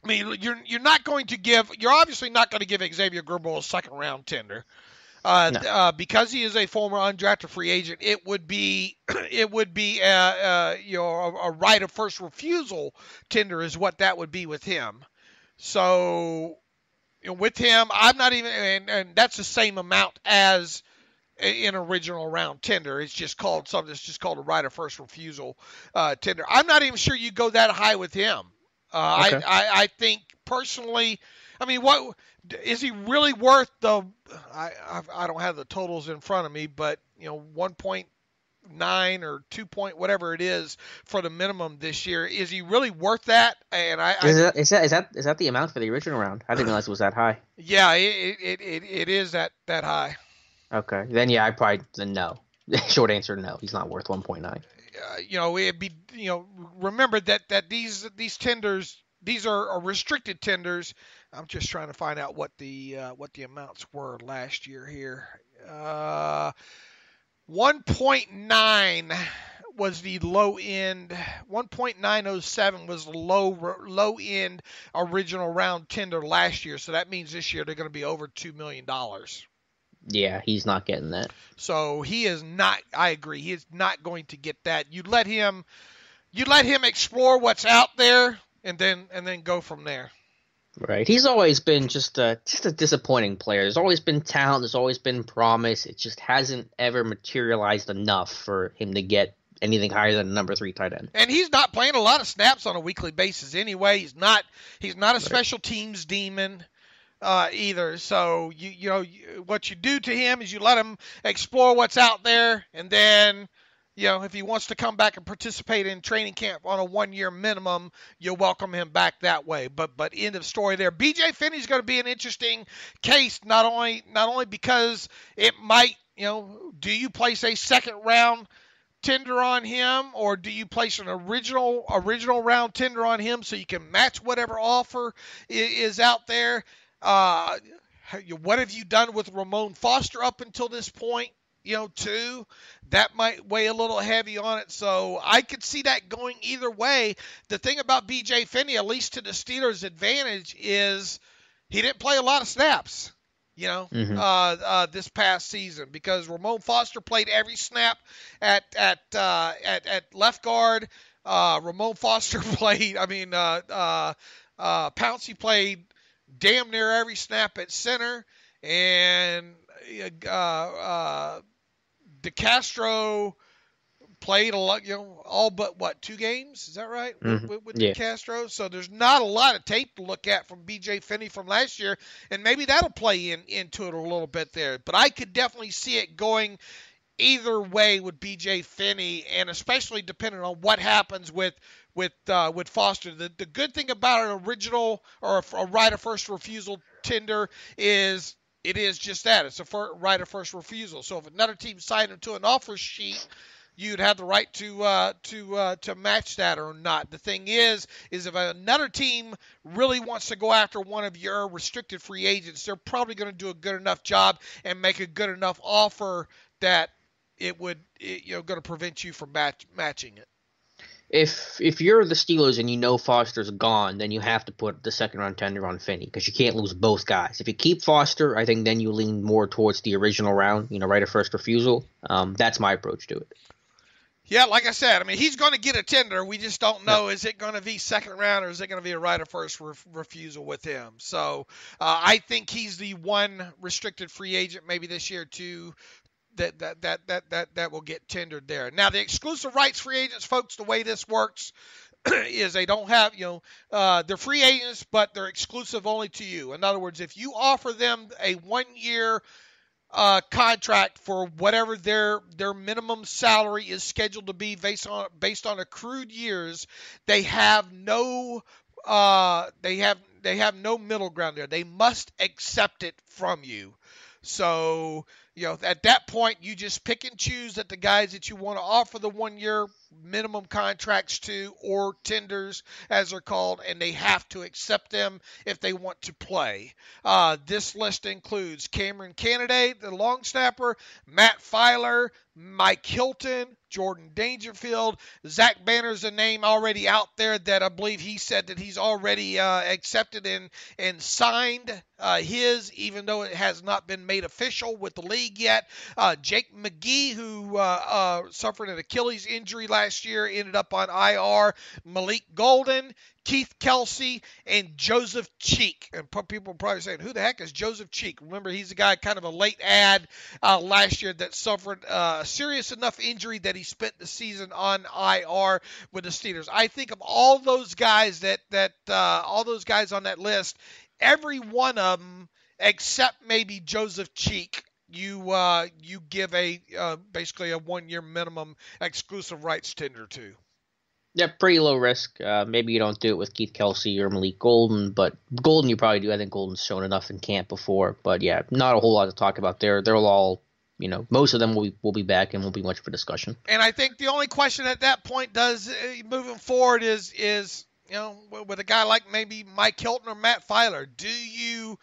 I mean, you're obviously not going to give Xavier Grimble a second round tender. No. Because he is a former undrafted free agent, it would be a right of first refusal tender is what that would be with him. So with him, I'm not even, and that's the same amount as an original round tender. It's just called something. It's just called a right of first refusal tender. I'm not even sure you go that high with him. Okay. I think personally, I mean, what is he really worth? I don't have the totals in front of me, but 1.9 or 2 point whatever it is for the minimum this year. Is he really worth that? And is that the amount for the original round? I didn't realize it was that high. Yeah, it is that high. Okay, then yeah, no. Short answer, no. He's not worth 1.9. It'd be remember that these tenders, these are restricted tenders. I'm just trying to find out what the amounts were last year here. 1.9 was the low end. 1.907 was the low end original round tender last year. So that means this year they're going to be over $2 million. Yeah, he's not getting that. So he is not. I agree. He is not going to get that. You let him explore what's out there, and then go from there. Right. He's always been just a disappointing player. There's always been talent. There's always been promise. It just hasn't ever materialized enough for him to get anything higher than number 3 tight end. And he's not playing a lot of snaps on a weekly basis anyway. He's not a special teams demon either. So what you do to him is you let him explore what's out there, and then if he wants to come back and participate in training camp on a 1-year minimum, you'll welcome him back that way. But end of story there. B.J. Finney's going to be an interesting case, not only because it might, do you place a second round tender on him, or do you place an original round tender on him so you can match whatever offer is out there? What have you done with Ramon Foster up until this point? Too, that might weigh a little heavy on it. So I could see that going either way. The thing about B.J. Finney, at least to the Steelers' advantage, is he didn't play a lot of snaps, this past season, because Ramon Foster played every snap at left guard. Ramon Foster played, Pouncey played damn near every snap at center, and DeCastro played a lot, all but 2 games. Is that right? With DeCastro? So there's not a lot of tape to look at from B.J. Finney from last year, and maybe that'll play into it a little bit there. But I could definitely see it going either way with B.J. Finney, and especially depending on what happens with Foster. The good thing about an original or a right of first refusal tender is it is just that. It's a right of first refusal. So if another team signed him to an offer sheet, you'd have the right to match that or not. The thing is if another team really wants to go after one of your restricted free agents, they're probably going to do a good enough job and make a good enough offer that it would going to prevent you from matching it. If you're the Steelers and Foster's gone, then you have to put the second round tender on Finney, because you can't lose both guys. If you keep Foster, I think then you lean more towards the original round, right of first refusal. That's my approach to it. Yeah, like I said, he's going to get a tender. We just don't know, is it going to be second round or is it going to be a right of first refusal with him? So I think he's the one restricted free agent maybe this year to that will get tendered there. Now, the exclusive rights free agents, folks, the way this works is they don't have, they're free agents, but they're exclusive only to you. In other words, if you offer them a 1-year contract for whatever their minimum salary is scheduled to be based on accrued years, they have no no middle ground there. They must accept it from you. So, at that point, you just pick and choose that the guys that you want to offer the 1-year minimum contracts to, or tenders, as they're called, and they have to accept them if they want to play. This list includes Cameron Candidate, the long snapper, Matt Filer, Mike Hilton, Jordan Dangerfield. Zach Banner's a name already out there that I believe he said that he's already accepted and signed his, even though it has not been made official with the league yet. Jake McGee, who suffered an Achilles injury last year, ended up on IR. Malik Golden, Keith Kelsey, and Joseph Cheek. And people are probably saying, who the heck is Joseph Cheek? Remember, he's a guy, kind of a late ad last year that suffered a serious enough injury that he spent the season on IR with the Steelers. I think of all those guys all those guys on that list, every one of them except maybe Joseph Cheek, you give basically a 1-year minimum exclusive rights tender to. Yeah, pretty low risk. Maybe you don't do it with Keith Kelsey or Malik Golden, but Golden you probably do. I think Golden's shown enough in camp before. But yeah, not a whole lot to talk about there. They'll all, most of them will be back and won't be much for discussion. And I think the only question at that point moving forward is with a guy like maybe Mike Hilton or Matt Filer, do you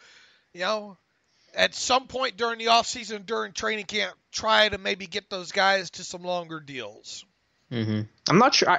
at some point during the offseason, during training camp, try to maybe get those guys to some longer deals? Mm-hmm. I'm not sure.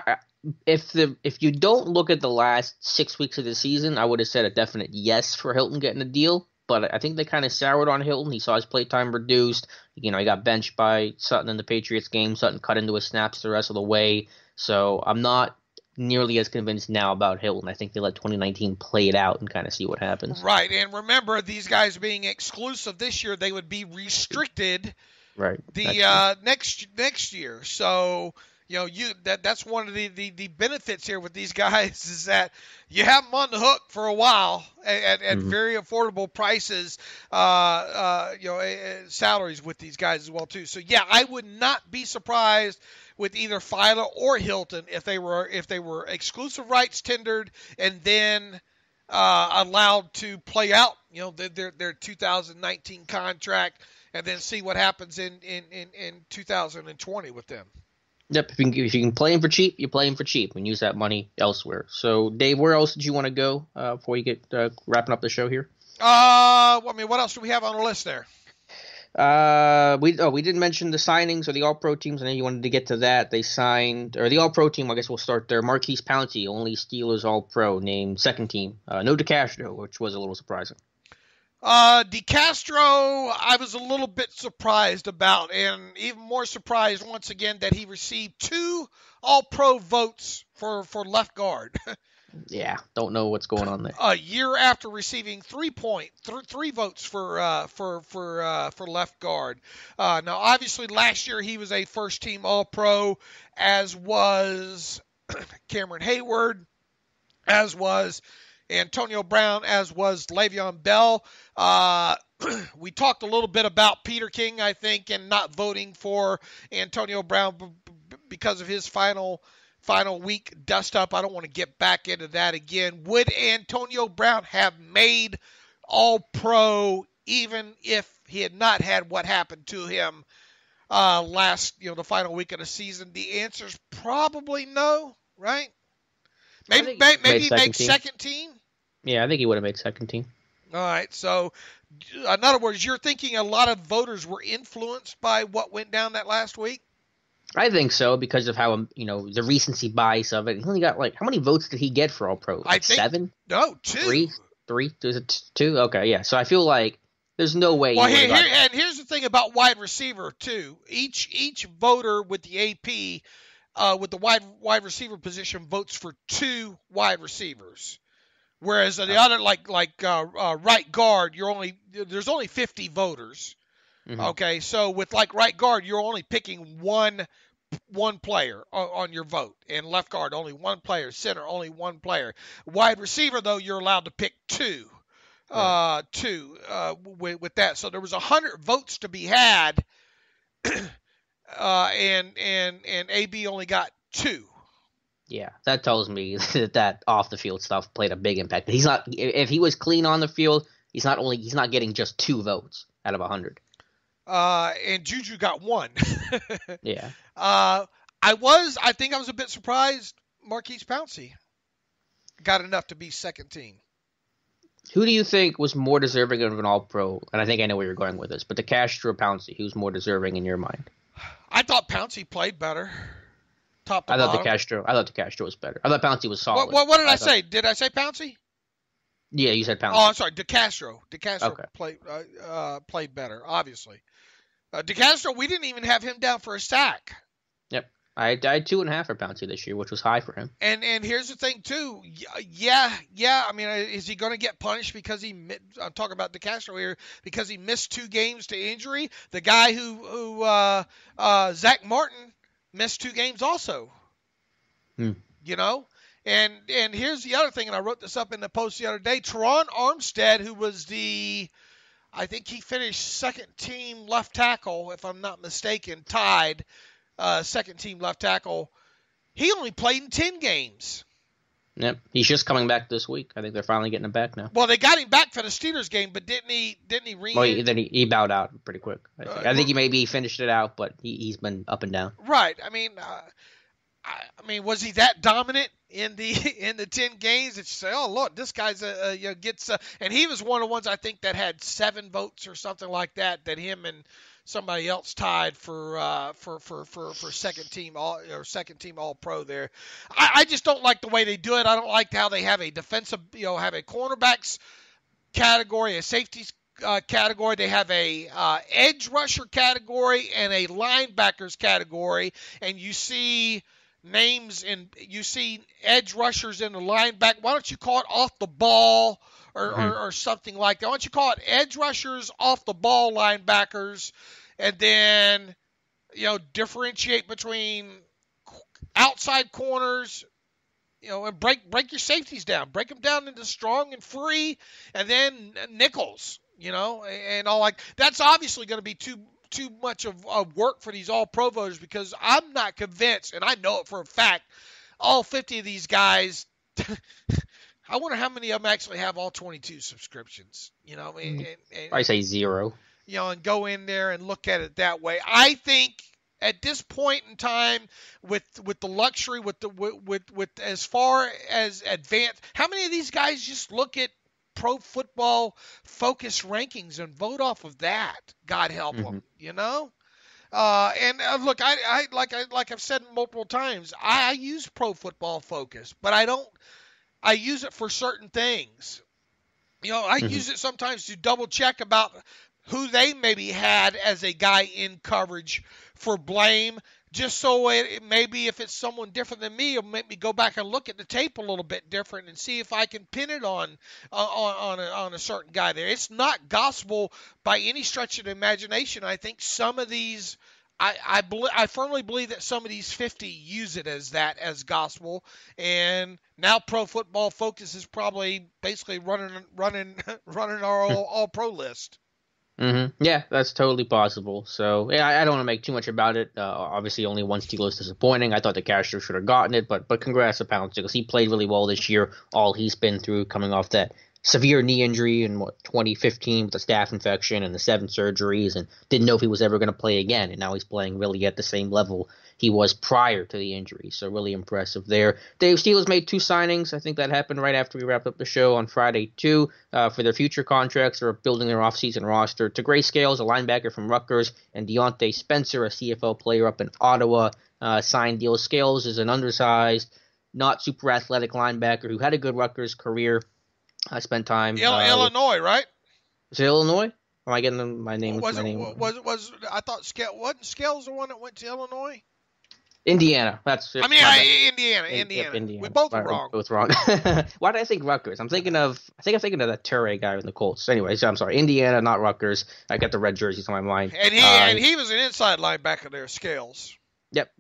If you don't look at the last 6 weeks of the season, I would have said a definite yes for Hilton getting a deal. But I think they kind of soured on Hilton. He saw his play time reduced. He got benched by Sutton in the Patriots game. Sutton cut into his snaps the rest of the way. So I'm not nearly as convinced now about Hilton. I think they let 2019 play it out and kind of see what happens. Right, and remember, these guys being exclusive this year, they would be restricted. Right. Next year. So that's one of the benefits here with these guys is that you have them on the hook for a while at very affordable prices, salaries with these guys as well too. So yeah, I would not be surprised with either Filer or Hilton if they were exclusive rights tendered and then allowed to play out their 2019 contract and then see what happens in 2020 with them. Yep, if you can play him for cheap, you play him for cheap and use that money elsewhere. So, Dave, where else did you want to go before you get wrapping up the show here? What else do we have on the list there? We didn't mention the signings or the All-Pro teams. I know you wanted to get to that. They signed, or the All-Pro team, I guess we'll start there. Marquise Pouncey, only Steelers All-Pro, named second team. No DeCastro, which was a little surprising. DeCastro, I was a little bit surprised about, and even more surprised once again that he received 2 All-Pro votes for left guard. Yeah, don't know what's going on there. A year after receiving 3 votes for left guard. Now, obviously, last year he was a first-team All-Pro, as was Cameron Hayward, as was Antonio Brown, as was Le'Veon Bell. We talked a little bit about Peter King, I think, and not voting for Antonio Brown because of his final week dust-up. I don't want to get back into that again. Would Antonio Brown have made All-Pro even if he had not had what happened to him the final week of the season? The answer is probably no, right? Maybe make second team? Yeah, I think he would have made second team. All right, so in other words, you're thinking a lot of voters were influenced by what went down that last week? I think so because of how, the recency bias of it. He only got, how many votes did he get for All-Pro? I think 7? No, 2. 3? Was it 2? Okay, yeah. So I feel like there's no way. Well, here's the thing about wide receiver, too. Each voter with the AP, with the wide receiver position, votes for 2 wide receivers. Whereas the other, right guard, there's only 50 voters. Mm-hmm. Okay, so with like right guard, you're only picking one player on your vote, and left guard only one player, center only one player. Wide receiver though, you're allowed to pick two. Right. With that, so there was 100 votes to be had, and AB only got 2. Yeah, that tells me that off the field stuff played a big impact. He's not, if he was clean on the field, he's not getting just 2 votes out of 100. And Juju got 1. Yeah. I think I was a bit surprised Marquise Pouncey got enough to be second team. Who do you think was more deserving of an All-Pro? And I think I know where you're going with this, but DeCastro or Pouncey, who's more deserving in your mind? I thought Pouncey played better. Top to I thought bottom. DeCastro was better. I thought Pouncey was solid. What did I say? Did I say Pouncey? Yeah, you said Pouncey. Oh, I'm sorry. DeCastro Okay. played better, obviously. DeCastro, we didn't even have him down for a sack. Yep. I had 2.5 for Pouncey this year, which was high for him. And here's the thing too. Yeah. I mean, is he going to get punished because I'm talking about DeCastro here, because he missed 2 games to injury? The guy who Zach Martin missed 2 games also. You know. And here's the other thing, and I wrote this up in the post the other day. Teron Armstead, who was I think he finished second team left tackle, if I'm not mistaken, tied second team left tackle. He only played in 10 games. Yep, he's just coming back this week. I think they're finally getting him back now. Well, they got him back for the Steelers game, but didn't he Well, then he bowed out pretty quick. I think he maybe finished it out, but he's been up and down. Right. I mean, was he that dominant in the 10 games that you say, oh look, this guy's gets and he was one of the ones I think that had 7 votes or something like that him and somebody else tied for second team all pro there. I just don't like the way they do it. I don't like how they have a defensive, have a cornerbacks category, a safeties category. They have a edge rusher category and a linebackers category, and you see names and you see edge rushers in the linebacker. Why don't you call it off the ball or something like that? Why don't you call it edge rushers, off the ball linebackers, and then differentiate between outside corners, and break your safeties down, break them down into strong and free, and then nickels, and all like that's obviously going to be too much of work for these all-pro voters, because I'm not convinced, and I know it for a fact, all 50 of these guys, I wonder how many of them actually have all 22 subscriptions, I say 0. And go in there and look at it that way. I think at this point in time, with the luxury, with as far as advanced, how many of these guys just look at Pro Football Focus rankings and vote off of that? God help them, And look, I like I've said multiple times, I use Pro Football Focus, but I use it for certain things. I use it sometimes to double check about who they maybe had as a guy in coverage for blame, just so maybe if it's someone different than me, it'll make me go back and look at the tape a little bit different and see if I can pin it on a certain guy there. It's not gospel by any stretch of the imagination. I think some of these, I firmly believe that some of these 50 use it as gospel, and now Pro Football Focus is probably basically running our all pro list. Yeah, that's totally possible. So, yeah, I don't want to make too much about it. Obviously, only one Steelers disappointing. I thought DeCastro should have gotten it, but congrats to Pouncey, because he played really well this year, all he's been through, coming off that severe knee injury in 2015 with the staph infection and the 7 surgeries, and didn't know if he was ever going to play again, and now he's playing really at the same level he was prior to the injury. So really impressive there. Dave, Steelers made 2 signings. I think that happened right after we wrapped up the show on Friday too, for their future contracts. They're building their offseason roster. To Gray Scales, a linebacker from Rutgers, and Deontay Spencer, a CFL player up in Ottawa, signed deals. Scales is an undersized, not super athletic linebacker who had a good Rutgers career. I spent time Illinois, right? Is it Illinois? Am I getting my name? I thought wasn't Scales the one that went to Illinois? Indiana. That's it. I mean, Indiana. Yep, Indiana. We both were Right, wrong. both wrong. Why did I think Rutgers? I'm thinking of that Turay guy in the Colts. Anyways, I'm sorry. Indiana, not Rutgers. I got the red jerseys on my mind. And he was an inside linebacker there, Scales. Yep,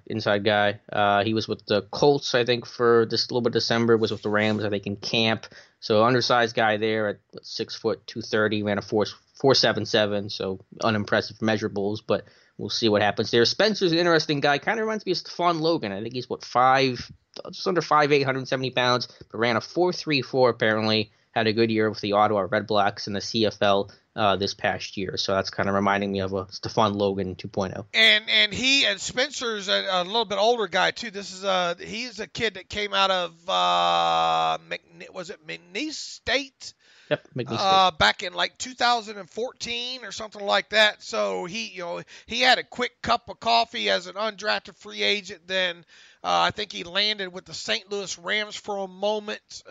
inside guy. He was with the Colts, I think, for just a little bit of December. Was with the Rams, I think, in camp. So undersized guy there at 6 foot 230, ran a 4.77. So unimpressive measurables, but we'll see what happens there. Spencer's an interesting guy. Kind of reminds me of Stephon Logan. I think he's just under 5'8", 170 pounds, but ran a 4.34 apparently. Had a good year with the Ottawa Red Blacks in the CFL this past year. So that's kind of reminding me of a Stephon Logan 2.0. And Spencer's a little bit older guy too. He's a kid that came out of McNeese State? Yep, McNeese State. Back in like 2014 or something like that. So he had a quick cup of coffee as an undrafted free agent. Then I think he landed with the St. Louis Rams for a moment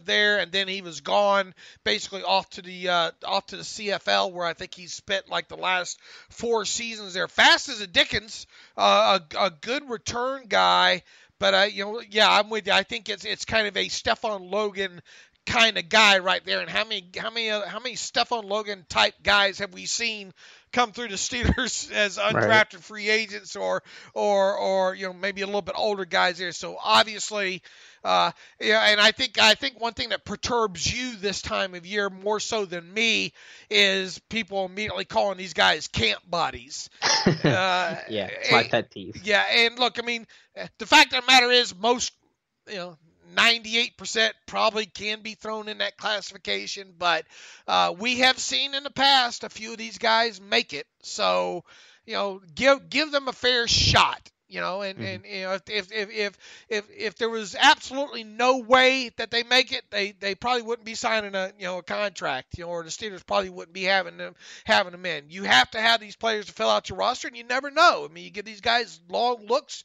there, and then he was gone, basically off to the CFL, where I think he spent like the last 4 seasons there. Fast as a Dickens, a good return guy. But I'm with you. I think it's kind of a Stephon Logan kind of guy right there. And how many Stephon Logan type guys have we seen come through the Steelers as undrafted free agents or maybe a little bit older guys there? So obviously, and I think one thing that perturbs you this time of year more so than me is people immediately calling these guys camp bodies. Yeah, it's my pet peeve. Yeah, and look, I mean, the fact of the matter is most, 98% probably can be thrown in that classification, but we have seen in the past a few of these guys make it. So, give them a fair shot. And if there was absolutely no way that they make it, they probably wouldn't be signing a contract, or the Steelers probably wouldn't be having them in. You have to have these players to fill out your roster, and you never know. I mean, you give these guys long looks,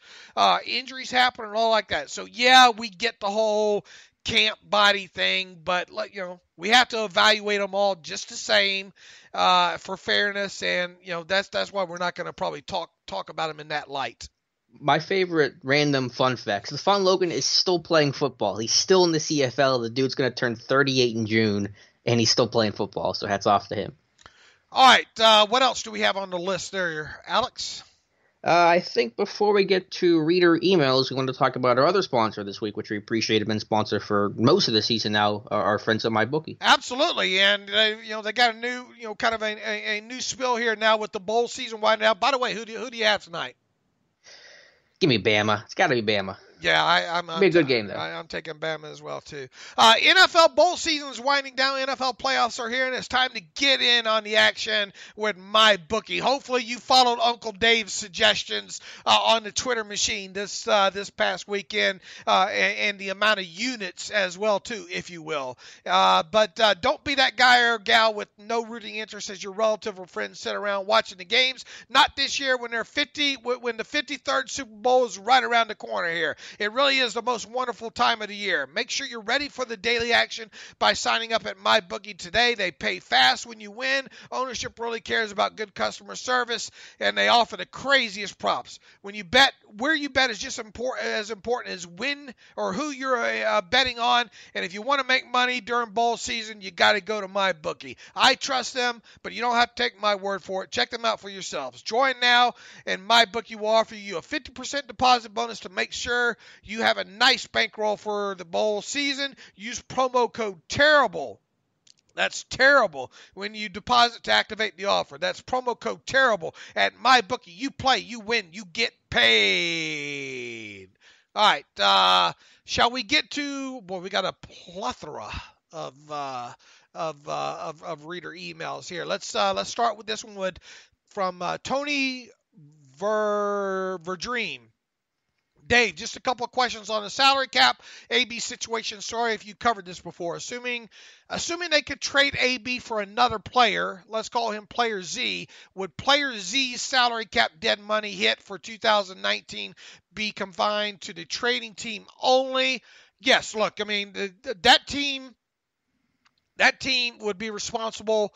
injuries happen and all like that. So yeah, we get the whole camp body thing, but we have to evaluate them all just the same for fairness, and that's why we're not going to probably talk about them in that light. My favorite random fun fact: Stephon Logan is still playing football. He's still in the CFL. The dude's going to turn 38 in June, and he's still playing football. So hats off to him. All right, what else do we have on the list there, Alex? I think before we get to reader emails, we want to talk about our other sponsor this week, which we appreciate. Have been sponsor for most of the season now. Our friends at MyBookie. Absolutely, and they got a new, kind of a new spill here now with the bowl season winding out. By the way, who do you have tonight? Give me Bama. It's got to be Bama. Yeah, I'm be a good game, though. I'm taking Bama as well, too. NFL bowl season is winding down. NFL playoffs are here, and it's time to get in on the action with MyBookie. Hopefully, you followed Uncle Dave's suggestions on the Twitter machine this past weekend, and the amount of units as well, too, if you will. But don't be that guy or gal with no rooting interest as your relative or friends sit around watching the games. Not this year when the 53rd Super Bowl is right around the corner here. It really is the most wonderful time of the year. Make sure you're ready for the daily action by signing up at MyBookie today. They pay fast when you win. Ownership really cares about good customer service, and they offer the craziest props. When you bet, where you bet is just as important as when or who you're betting on. And if you want to make money during bowl season, you got to go to MyBookie. I trust them, but you don't have to take my word for it. Check them out for yourselves. Join now, and MyBookie will offer you a 50% deposit bonus to make sure you have a nice bankroll for the bowl season. Use promo code TERRIBLE. That's terrible when you deposit to activate the offer. That's promo code TERRIBLE at MyBookie. You play, you win, you get paid. All right, shall we get to? Well, we got a plethora of reader emails here. Let's start with this one from Tony Verdream. Dave, just a couple of questions on the salary cap, AB situation. Sorry if you covered this before. Assuming they could trade AB for another player, let's call him Player Z, would Player Z's salary cap dead money hit for 2019 be confined to the trading team only? Yes, look, I mean, that team would be responsible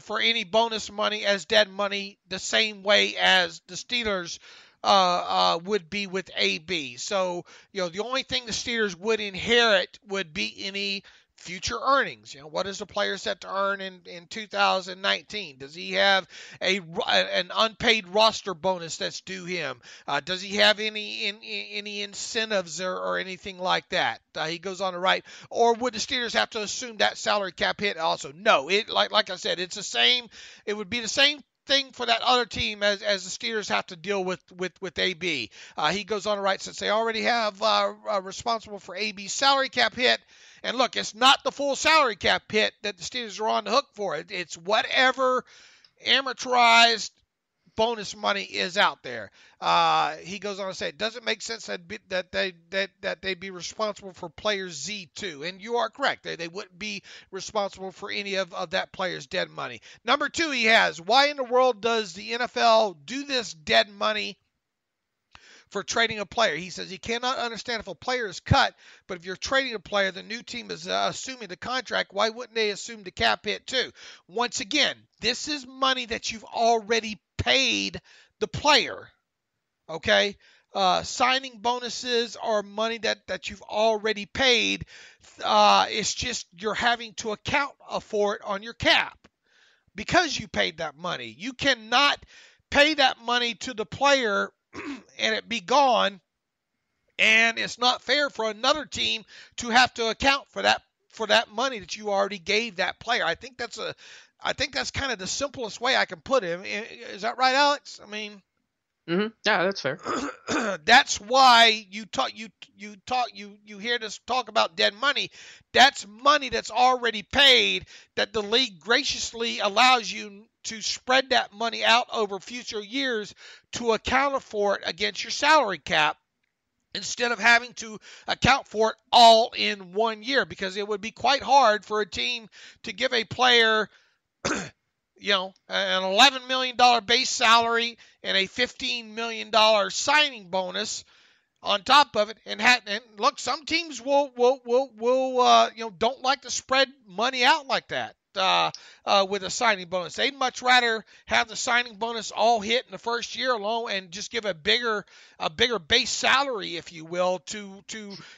for any bonus money as dead money the same way as the Steelers would be with AB. So, the only thing the Steelers would inherit would be any future earnings. What is the player set to earn in 2019? Does he have an unpaid roster bonus that's due him? Does he have any incentives or anything like that? He goes on to write, or would the Steelers have to assume that salary cap hit also? No, like I said, it's the same. It would be the same thing for that other team as the Steelers have to deal with AB. He goes on to write, since they already have responsible for AB's salary cap hit, and look, it's not the full salary cap hit that the Steelers are on the hook for. It's whatever amortized bonus money is out there. He goes on to say, it doesn't make sense that they'd be responsible for player Z2. And you are correct. They wouldn't be responsible for any of that player's dead money. Number 2, he has, why in the world does the NFL do this dead money for trading a player? He says he cannot understand if a player is cut, but if you're trading a player, the new team is assuming the contract. Why wouldn't they assume the cap hit too? Once again, this is money that you've already paid the player. Okay? Signing bonuses are money that you've already paid. It's just you're having to account for it on your cap because you paid that money. You cannot pay that money to the player and it be gone, and it's not fair for another team to have to account for that money that you already gave that player. I think that's kind of the simplest way I can put it. Is that right, Alex? I mean, yeah, that's fair. That's why you hear this talk about dead money. That's money that's already paid that the league graciously allows you to spread that money out over future years to account for it against your salary cap instead of having to account for it all in 1 year, because it would be quite hard for a team to give a player an $11 million base salary and a $15 million signing bonus on top of it. And look, some teams will don't like to spread money out like that. With a signing bonus, they'd much rather have the signing bonus all hit in the first year alone and just give a bigger base salary, if you will, to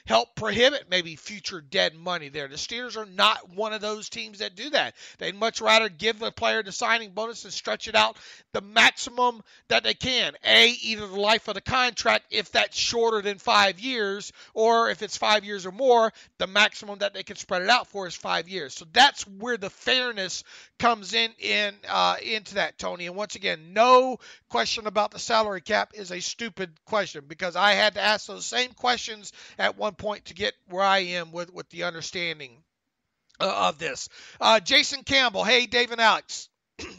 help prohibit maybe future dead money there. The Steelers are not one of those teams that do that. They'd much rather give the player the signing bonus and stretch it out the maximum that they can. Either the life of the contract, if that's shorter than 5 years, or if it's 5 years or more, the maximum that they can spread it out for is 5 years. So that's where the fairness comes into that, Tony. And once again, no question about the salary cap is a stupid question, because I had to ask those same questions at one point to get where I am with the understanding of this. Jason Campbell, hey, Dave and Alex.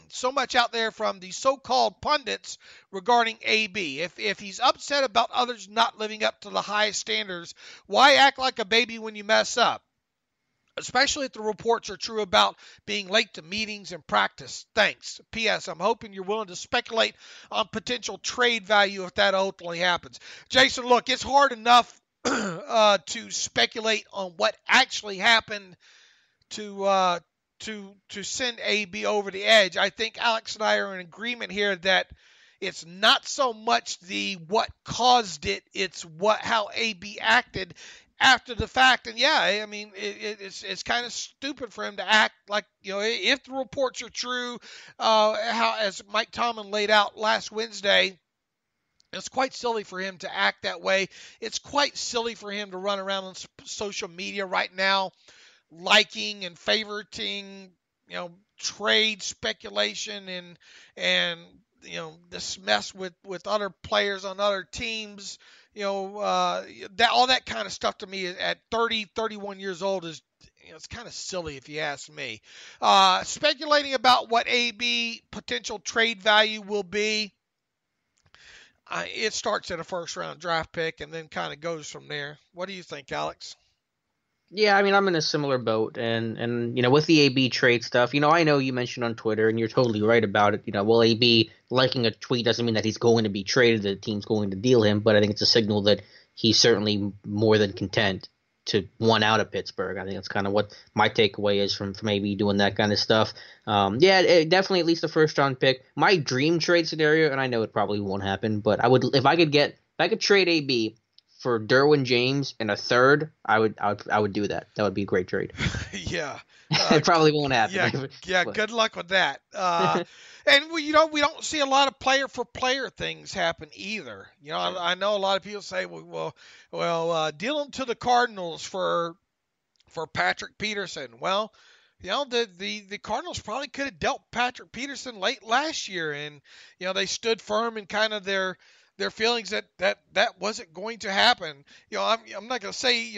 So much out there from the so-called pundits regarding AB. If he's upset about others not living up to the highest standards, why act like a baby when you mess up? Especially if the reports are true about being late to meetings and practice. Thanks. P.S. I'm hoping you're willing to speculate on potential trade value if that ultimately happens. Jason, look, it's hard enough to speculate on what actually happened to send AB over the edge. I think Alex and I are in agreement here that it's not so much what caused it, it's how AB acted after the fact. And yeah, I mean, it's kind of stupid for him to act like, if the reports are true, how, as Mike Tomlin laid out last Wednesday, it's quite silly for him to act that way. It's quite silly for him to run around on social media right now, liking and favoriting, trade speculation and this mess with other players on other teams. That all that kind of stuff to me at 30, 31 years old is, it's kind of silly if you ask me. Speculating about what AB potential trade value will be, it starts at a first-round draft pick and then kind of goes from there. What do you think, Alex? Yeah, I mean, I'm in a similar boat, and with the AB trade stuff, I know you mentioned on Twitter, and you're totally right about it. Well, AB liking a tweet doesn't mean that he's going to be traded, the team's going to deal him, but I think it's a signal that he's certainly more than content to one out of Pittsburgh. I think that's kind of what my takeaway is from AB doing that kind of stuff. Definitely at least a first round pick. My dream trade scenario, and I know it probably won't happen, but if I could trade AB for Derwin James and a third, I would do that. That would be a great trade. Yeah. It probably won't happen. Yeah. Good luck with that. And we don't see a lot of player for player things happen either. I know a lot of people say, well, deal him to the Cardinals for Patrick Peterson. Well, the Cardinals probably could have dealt Patrick Peterson late last year, and they stood firm in kind of their feelings that wasn't going to happen. I'm not going to say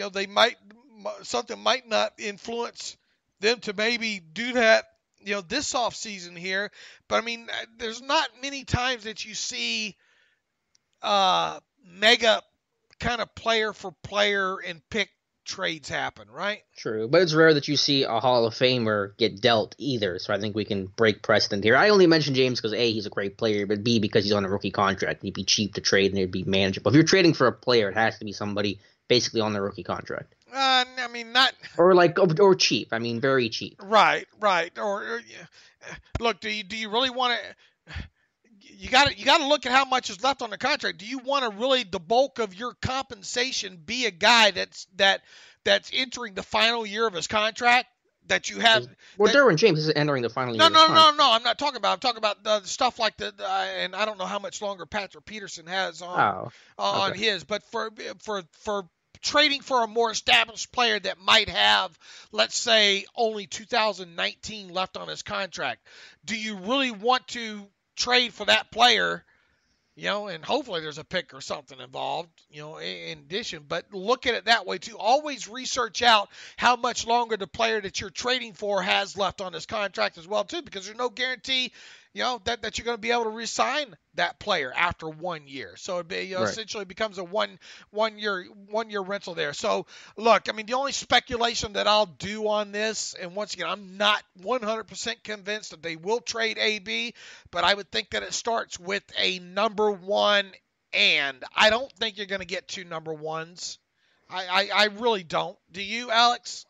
something might not influence them to maybe do that this offseason here, but I mean there's not many times that you see mega kind of player for player and pick trades happen, right? True, but it's rare that you see a Hall of Famer get dealt either, so I think we can break precedent here. I only mentioned James because A, he's a great player, but B, because he's on a rookie contract. He'd be cheap to trade and it'd be manageable. If you're trading for a player, it has to be somebody basically on the rookie contract. I mean, not or cheap. I mean, very cheap. Right. Or look, do you really want to? You got to look at how much is left on the contract. Do you want to really the bulk of your compensation be a guy that's entering the final year of his contract that you have? Well, Derwin James is entering the final year. No. I'm not talking about. I'm talking about the stuff like and I don't know how much longer Patrick Peterson has on his, but for trading for a more established player that might have, let's say, only 2019 left on his contract, do you really want to trade for that player, and hopefully there's a pick or something involved, in addition, but look at it that way too. Always research out how much longer the player that you're trading for has left on his contract as well too, because there's no guarantee, that you're going to be able to re-sign that player after 1 year. So it essentially becomes a one year rental there. So look, I mean, the only speculation that I'll do on this, and once again, I'm not 100% convinced that they will trade AB, but I would think that it starts with a number one, and I don't think you're going to get two number ones. I really don't. Do you, Alex?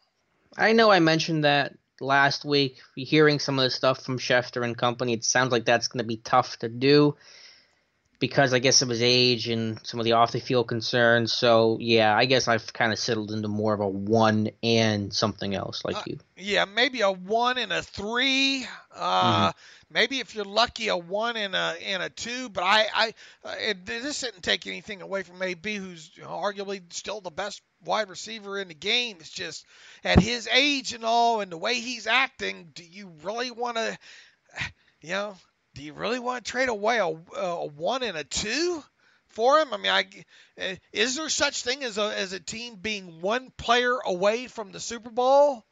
I know I mentioned that last week. Hearing some of the stuff from Schefter and company, it sounds like that's going to be tough to do because I guess of his age and some of the off-the-field concerns. So, yeah, I guess I've kind of settled into more of a 1 and something else like you. Yeah, maybe a 1 and a 3. Maybe if you're lucky, a 1 and a 2. But this didn't take anything away from AB, who's arguably still the best wide receiver in the game. It's just at his age and all, and the way he's acting, do you really want to, trade away a 1 and a 2 for him? I mean, is there such thing as a team being one player away from the Super Bowl?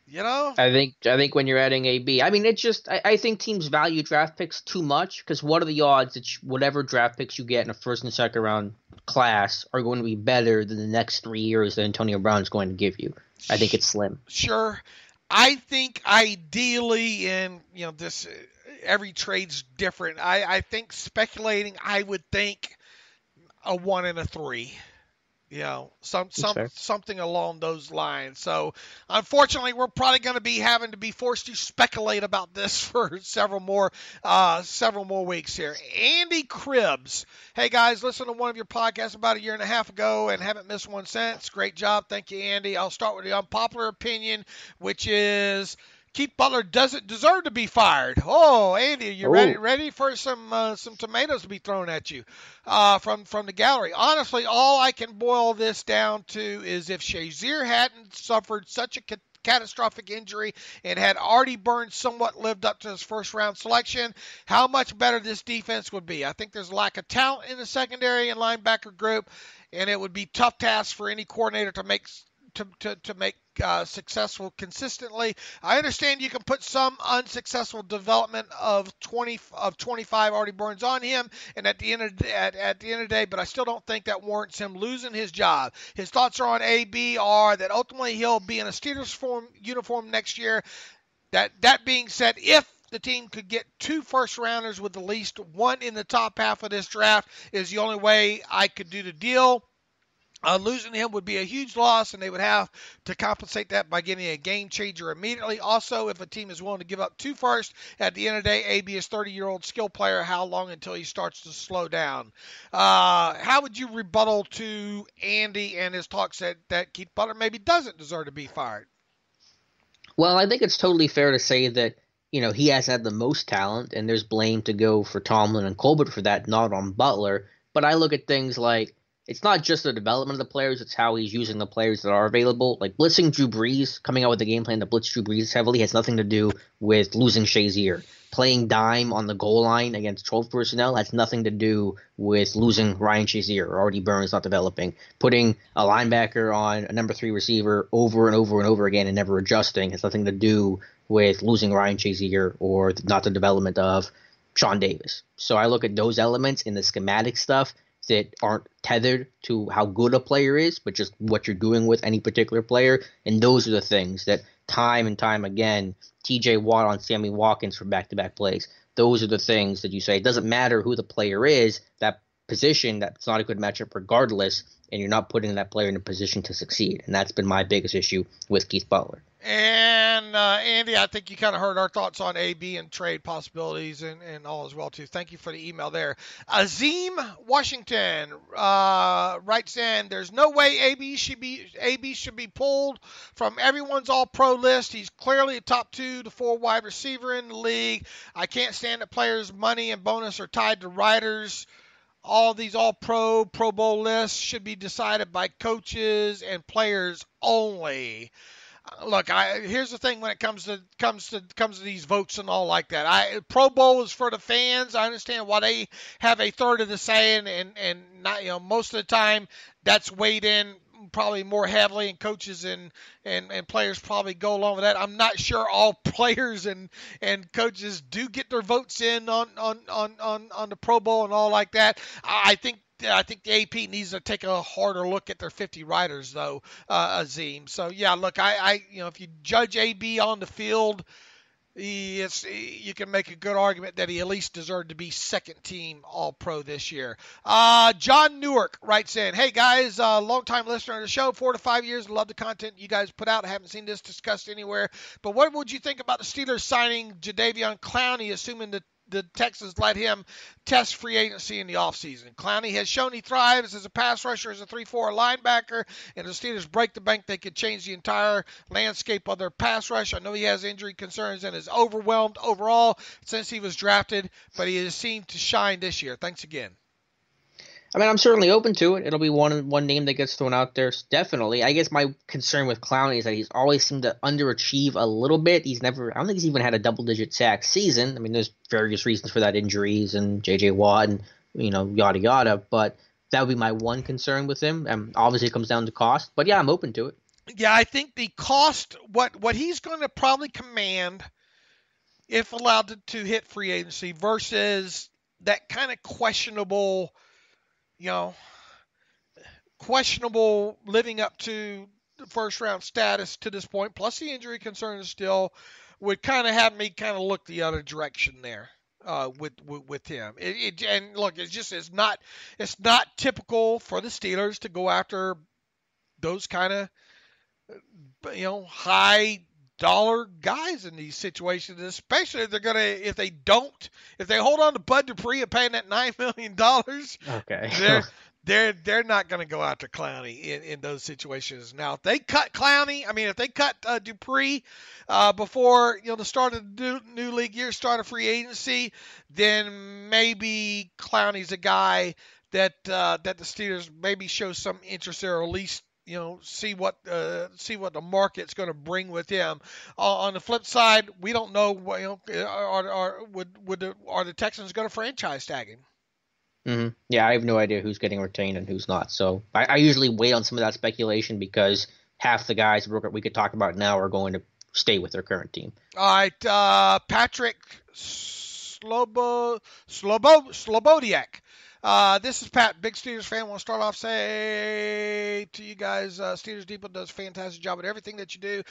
I think when you're adding AB, I mean, it's just I think teams value draft picks too much because what are the odds that whatever draft picks you get in a first and second round class are going to be better than the next 3 years that Antonio Brown is going to give you? I think it's slim. Sure. I think ideally, and this every trade's different. I think speculating, I would think a 1 and a 3. Something along those lines. So, unfortunately, we're probably going to be having to be forced to speculate about this for several more weeks here. Andy Cribbs. Hey, guys, listen to one of your podcasts about a year and a half ago and haven't missed one since. Great job. Thank you, Andy. I'll start with the unpopular opinion, which is Keith Butler doesn't deserve to be fired. Oh, Andy, are you ready for some tomatoes to be thrown at you from the gallery? Honestly, all I can boil this down to is if Shazier hadn't suffered such a catastrophic injury and had Artie Burns somewhat lived up to his first-round selection, how much better this defense would be. I think there's a lack of talent in the secondary and linebacker group, and it would be a tough task for any coordinator to make successful consistently. I understand you can put some unsuccessful development of 25 Artie Burns on him, and at the end of the day, but I still don't think that warrants him losing his job. His thoughts are on AB are that ultimately he'll be in a Steelers uniform next year. That being said, if the team could get 2 first-rounders with at least one in the top half of this draft is the only way I could do the deal. Losing him would be a huge loss, and they would have to compensate that by getting a game changer immediately. Also, if a team is willing to give up 2 firsts, at the end of the day, AB is 30-year-old skill player. How long until he starts to slow down? How would you rebuttal to Andy and his talks that Keith Butler maybe doesn't deserve to be fired? Well, I think it's totally fair to say that, he has had the most talent, and there's blame to go for Tomlin and Colbert for that, not on Butler. But I look at things like, it's not just the development of the players, it's how he's using the players that are available. Like blitzing Drew Brees, coming out with a game plan to blitz Drew Brees heavily has nothing to do with losing Shazier. Playing dime on the goal line against 12 personnel has nothing to do with losing Ryan Shazier or Artie Burns not developing. Putting a linebacker on a number 3 receiver over and over and over again and never adjusting has nothing to do with losing Ryan Shazier or not the development of Sean Davis. So I look at those elements in the schematic stuff that aren't tethered to how good a player is, but just what you're doing with any particular player. And those are the things that time and time again, TJ Watt on Sammy Watkins for back-to-back plays. Those are the things that you say, it doesn't matter who the player is, that position, that's not a good matchup regardless, and you're not putting that player in a position to succeed. And that's been my biggest issue with Keith Butler. And Andy, I think you kind of heard our thoughts on AB and trade possibilities and all as well too. Thank you for the email there. Azim Washington writes in, there's no way AB should be pulled from everyone's all-pro list. He's clearly a top 2 to 4 wide receiver in the league. I can't stand that players' money and bonus are tied to riders. All these all-pro, Pro Bowl lists should be decided by coaches and players only. Look, here's the thing when it comes to these votes and all like that. Pro Bowl is for the fans. I understand why they have a third of the say, and not, most of the time that's weighed in probably more heavily, and coaches and players probably go along with that. I'm not sure all players and coaches do get their votes in on the Pro Bowl and all like that. I think the AP needs to take a harder look at their 50 riders, though, Azim. So, yeah, look, if you judge AB on the field, you can make a good argument that he at least deserved to be second-team All-Pro this year. John Newark writes in, hey, guys, long-time listener of the show, 4 to 5 years, love the content you guys put out. I haven't seen this discussed anywhere. But what would you think about the Steelers signing Jadeveon Clowney, assuming that the Texans let him test free agency in the offseason? Clowney has shown he thrives as a pass rusher, as a 3-4 linebacker, and the Steelers break the bank, they could change the entire landscape of their pass rush. I know he has injury concerns and is overwhelmed overall since he was drafted, but he has seemed to shine this year. Thanks again. I mean, I'm certainly open to it. It'll be one name that gets thrown out there, definitely. I guess my concern with Clowney is that he's always seemed to underachieve a little bit. I don't think he's even had a double-digit sack season. I mean, there's various reasons for that, injuries and J.J. Watt and, yada, yada. But that would be my one concern with him. Obviously, it comes down to cost. But, yeah, I'm open to it. Yeah, I think the cost, what he's going to probably command if allowed to hit free agency versus that kind of questionable living up to the first round status to this point, plus the injury concerns still, would kind of have me kind of look the other direction there with him. And look, it's not typical for the Steelers to go after those kind of high dollar guys in these situations, especially if they hold on to Bud Dupree and paying that $9 million. Okay. They're not going to go after Clowney in those situations. Now, if they cut Dupree before the start of the new league year, start of free agency, then maybe Clowney's a guy that the Steelers maybe show some interest there, or at least see what the market's going to bring with him. On the flip side, we don't know. Are the Texans going to franchise tag him? Mm-hmm. Yeah, I have no idea who's getting retained and who's not. So I usually wait on some of that speculation because half the guys we could talk about now are going to stay with their current team. All right, Patrick Slobodiak This is Pat, big Steelers fan. Want to start off say to you guys, Steelers Depot does a fantastic job at everything that you do.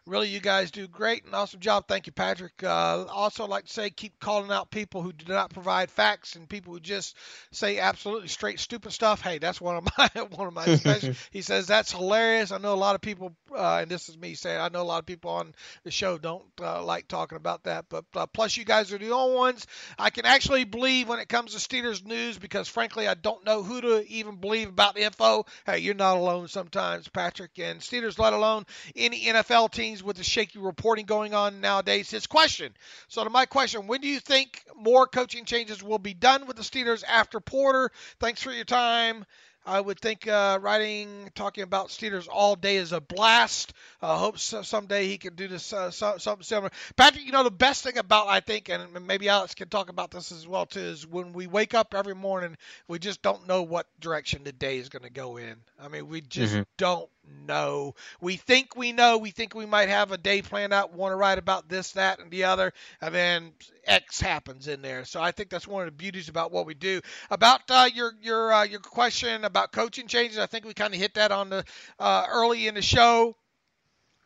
Really, you guys do great and awesome job. Thank you, Patrick. Also, like to say, keep calling out people who do not provide facts and people who just say absolutely straight stupid stuff. Hey, that's one of my special. He says that's hilarious. I know a lot of people, and this is me saying, I know a lot of people on the show don't like talking about that. But plus, you guys are the only ones I can actually believe when it comes to Steelers news, because frankly, I don't know who to even believe about info. Hey, you're not alone sometimes, Patrick. And Steelers, let alone any NFL teams with the shaky reporting going on nowadays. His question. So to my question, when do you think more coaching changes will be done with the Steelers after Porter? Thanks for your time. I would think talking about Steelers all day is a blast. Hope someday he can do this something similar. Patrick, the best thing about, I think, and maybe Alex can talk about this as well too, is when we wake up every morning, we just don't know what direction the day is going to go in. I mean, we just don't know. We think we know. We think we might have a day planned out, want to write about this, that, and the other, and then X happens in there. So I think that's one of the beauties about what we do. About your question about coaching changes, I think we kind of hit that on the early in the show.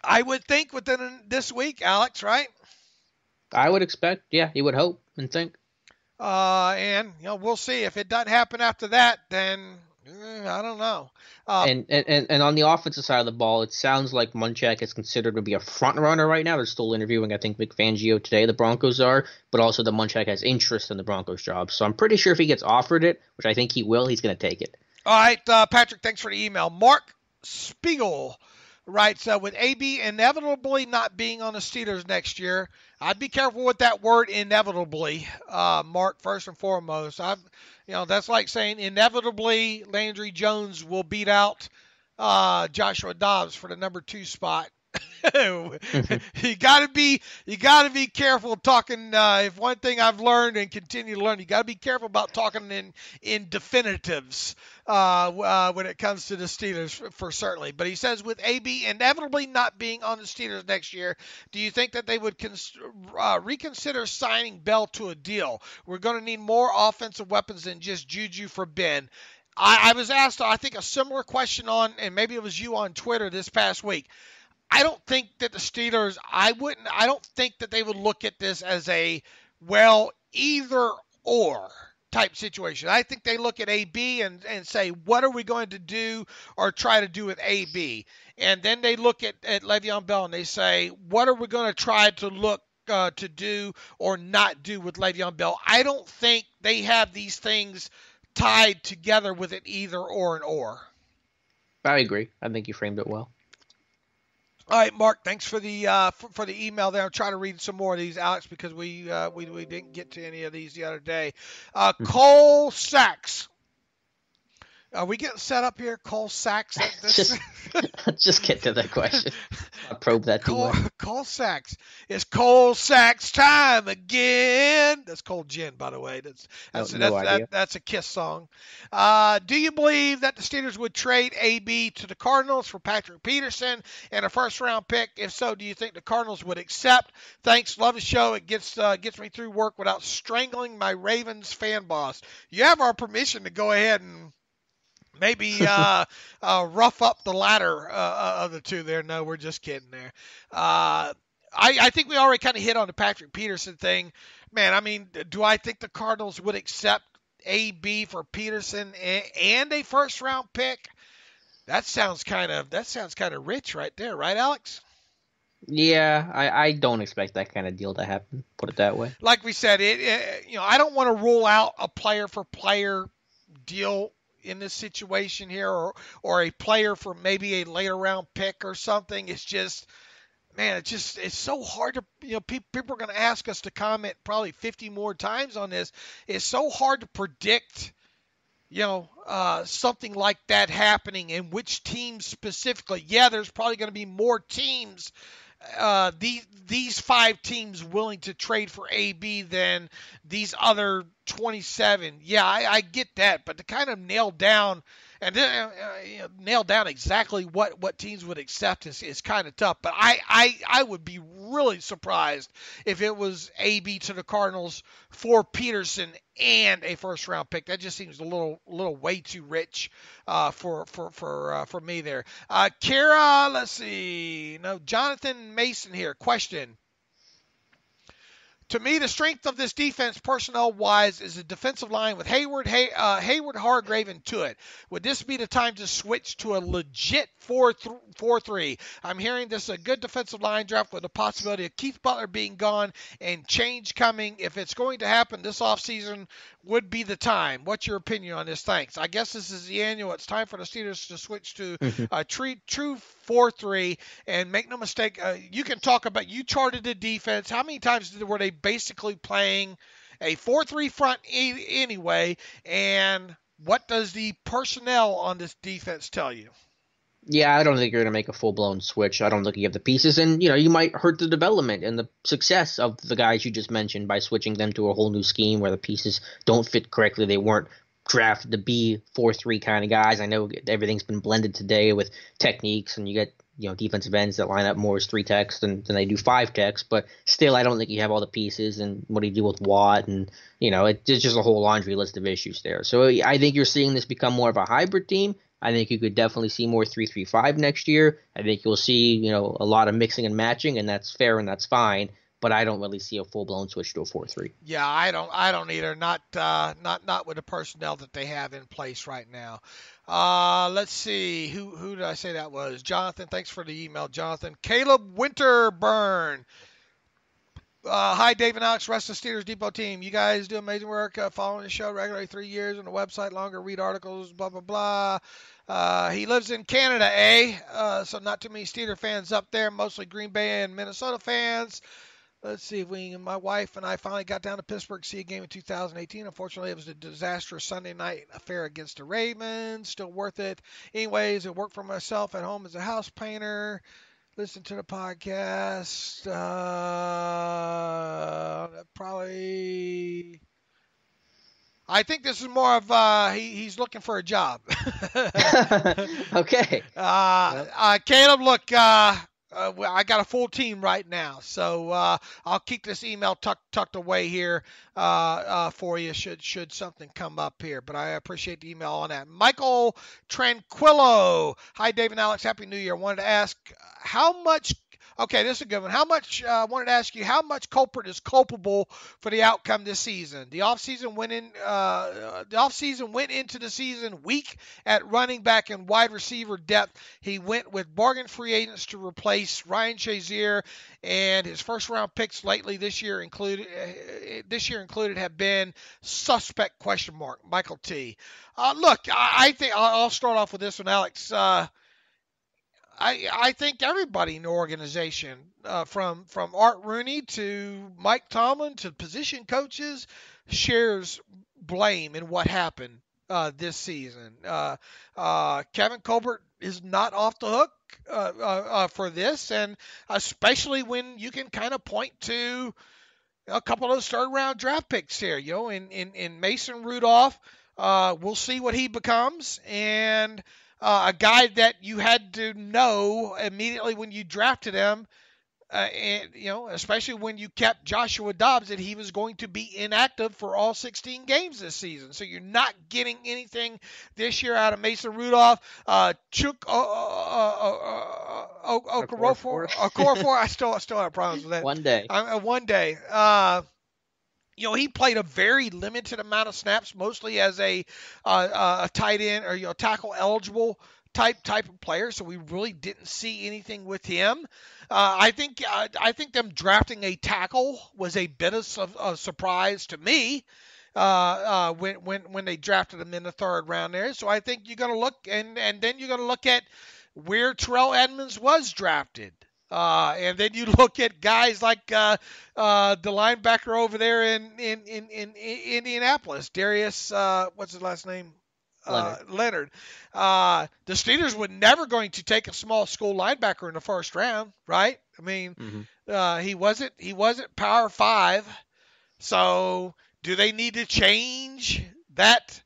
I would think within this week, Alex, right? I would expect, yeah, you would hope and think. And we'll see. If it doesn't happen after that, then I don't know. And on the offensive side of the ball, it sounds like Munchak is considered to be a front runner right now. They're still interviewing, I think, McFangio today, the Broncos are, but also the Munchak has interest in the Broncos job. So I'm pretty sure if he gets offered it, which I think he will, he's going to take it. All right, Patrick, thanks for the email. Mark Spiegel writes, with AB inevitably not being on the Steelers next year, I'd be careful with that word inevitably, Mark, first and foremost. That's like saying inevitably Landry Jones will beat out Joshua Dobbs for the number 2 spot. You gotta be careful talking. If one thing I've learned and continue to learn, you gotta be careful about talking in definitives when it comes to the Steelers for certainly. But he says, with AB inevitably not being on the Steelers next year, do you think that they would reconsider signing Bell to a deal? We're going to need more offensive weapons than just Juju for Ben. I was asked, I think, a similar question and maybe it was you on Twitter this past week. I don't think that the Steelers, I don't think that they would look at this as a, either or type situation. I think they look at AB and say, what are we going to do or try to do with AB? And then they look at Le'Veon Bell and they say, what are we going to try to look to do or not do with Le'Veon Bell? I don't think they have these things tied together with an either or an or. I agree. I think you framed it well. All right, Mark, thanks for the for the email there. I'm trying to read some more of these, Alex, because we didn't get to any of these the other day. Cole Sachs. Are we getting set up here? Cole Sachs? Just get to the question. I'll probe that too much. Cole Sachs. It's Cole Sachs time again. That's Cole Gin, by the way. That's a Kiss song. Do you believe that the Steelers would trade AB to the Cardinals for Patrick Peterson and a first-round pick? If so, do you think the Cardinals would accept? Thanks. Love the show. It gets me through work without strangling my Ravens fan boss. You have our permission to go ahead and maybe rough up the ladder of the two there. No, we're just kidding there. I think we already kind of hit on the Patrick Peterson thing. Man, I mean, do I think the Cardinals would accept AB for Peterson and a first-round pick? That sounds kind of rich right there, right, Alex? Yeah, I don't expect that kind of deal to happen, put it that way. Like we said, I don't want to rule out a player-for-player deal in this situation here, or a player for maybe a later round pick or something. It's just, man, it's so hard to, people are going to ask us to comment probably 50 more times on this. It's so hard to predict, something like that happening, and which teams specifically. Yeah, there's probably going to be more teams, these 5 teams willing to trade for AB than these other 27. Yeah, I get that, but to kind of nail down And then nail down exactly what teams would accept is kind of tough. But I would be really surprised if it was AB to the Cardinals for Peterson and a first round pick. That just seems a little way too rich for me there. Kara, let's see. No, Jonathan Mason here. Question. To me, the strength of this defense, personnel-wise, is the defensive line with Hayward, Hargrave, and Tuitt. Would this be the time to switch to a legit 4-3? I'm hearing this is a good defensive line draft with the possibility of Keith Butler being gone and change coming. If it's going to happen this offseason, would be the time. What's your opinion on this? Thanks. I guess this is the annual. It's time for the Steelers to switch to a true 4-3. And make no mistake, you can talk about you charted the defense. How many times were they basically playing a 4-3 front anyway? And what does the personnel on this defense tell you? Yeah, I don't think you're going to make a full-blown switch. I don't think you have the pieces. And, you might hurt the development and the success of the guys you just mentioned by switching them to a whole new scheme where the pieces don't fit correctly. They weren't drafted to be 4-3 kind of guys. I know everything's been blended today with techniques, and you get defensive ends that line up more as 3 techs than they do 5 techs. But still, I don't think you have all the pieces. And what do you do with Watt? And, it's just a whole laundry list of issues there. So I think you're seeing this become more of a hybrid team. I think you could definitely see more 3-3-5 next year. I think you'll see, a lot of mixing and matching, and that's fair and that's fine. But I don't really see a full-blown switch to a 4-3. Yeah, I don't either. Not with the personnel that they have in place right now. Let's see. Who did I say that was? Jonathan. Thanks for the email, Jonathan. Caleb Winterburn. Hi, Dave and Alex, rest of the Steelers Depot team. You guys do amazing work following the show regularly, 3 years on the website, longer, read articles, blah, blah, blah. He lives in Canada, so not too many Steelers fans up there, mostly Green Bay and Minnesota fans. Let's see if my wife and I finally got down to Pittsburgh to see a game in 2018. Unfortunately, it was a disastrous Sunday night affair against the Ravens. Still worth it. Anyways, it worked for myself at home as a house painter. Listen to the podcast. Probably. I think this is more of he's looking for a job. Okay. Caleb, look, I got a full team right now, so I'll keep this email tucked away here for you should something come up here. But I appreciate the email on that. Michael Tranquillo. Hi, Dave and Alex. Happy New Year. Wanted to ask how much. Okay, this is a good one. Wanted to ask you how much culprit is culpable for the outcome this season. The offseason went into the season weak at running back and wide receiver depth. He went with bargain free agents to replace Ryan Shazier, and his first round picks lately this year included have been suspect ? Michael T. Look, I think I'll start off with this one, Alex. I think everybody in the organization, from Art Rooney to Mike Tomlin to position coaches, shares blame in what happened this season. Kevin Colbert is not off the hook for this, and especially when you can kind of point to a couple of those third-round draft picks here. In Mason Rudolph, we'll see what he becomes, and a guy that you had to know immediately when you drafted him, and especially when you kept Joshua Dobbs, that he was going to be inactive for all 16 games this season. So you're not getting anything this year out of Mason Rudolph. Chuk Okorafor, I still have problems with that. One day. One day. He played a very limited amount of snaps, mostly as a tight end or tackle eligible type of player. So we really didn't see anything with him. I think them drafting a tackle was a bit of a surprise to me when they drafted him in the third round there. So I think you're going to look and then you're going to look at where Terrell Edmunds was drafted. And then you look at guys like the linebacker over there in Indianapolis, Darius, what's his last name? Leonard. The Steelers were never going to take a small school linebacker in the first round, right? I mean, he wasn't Power 5. So do they need to change that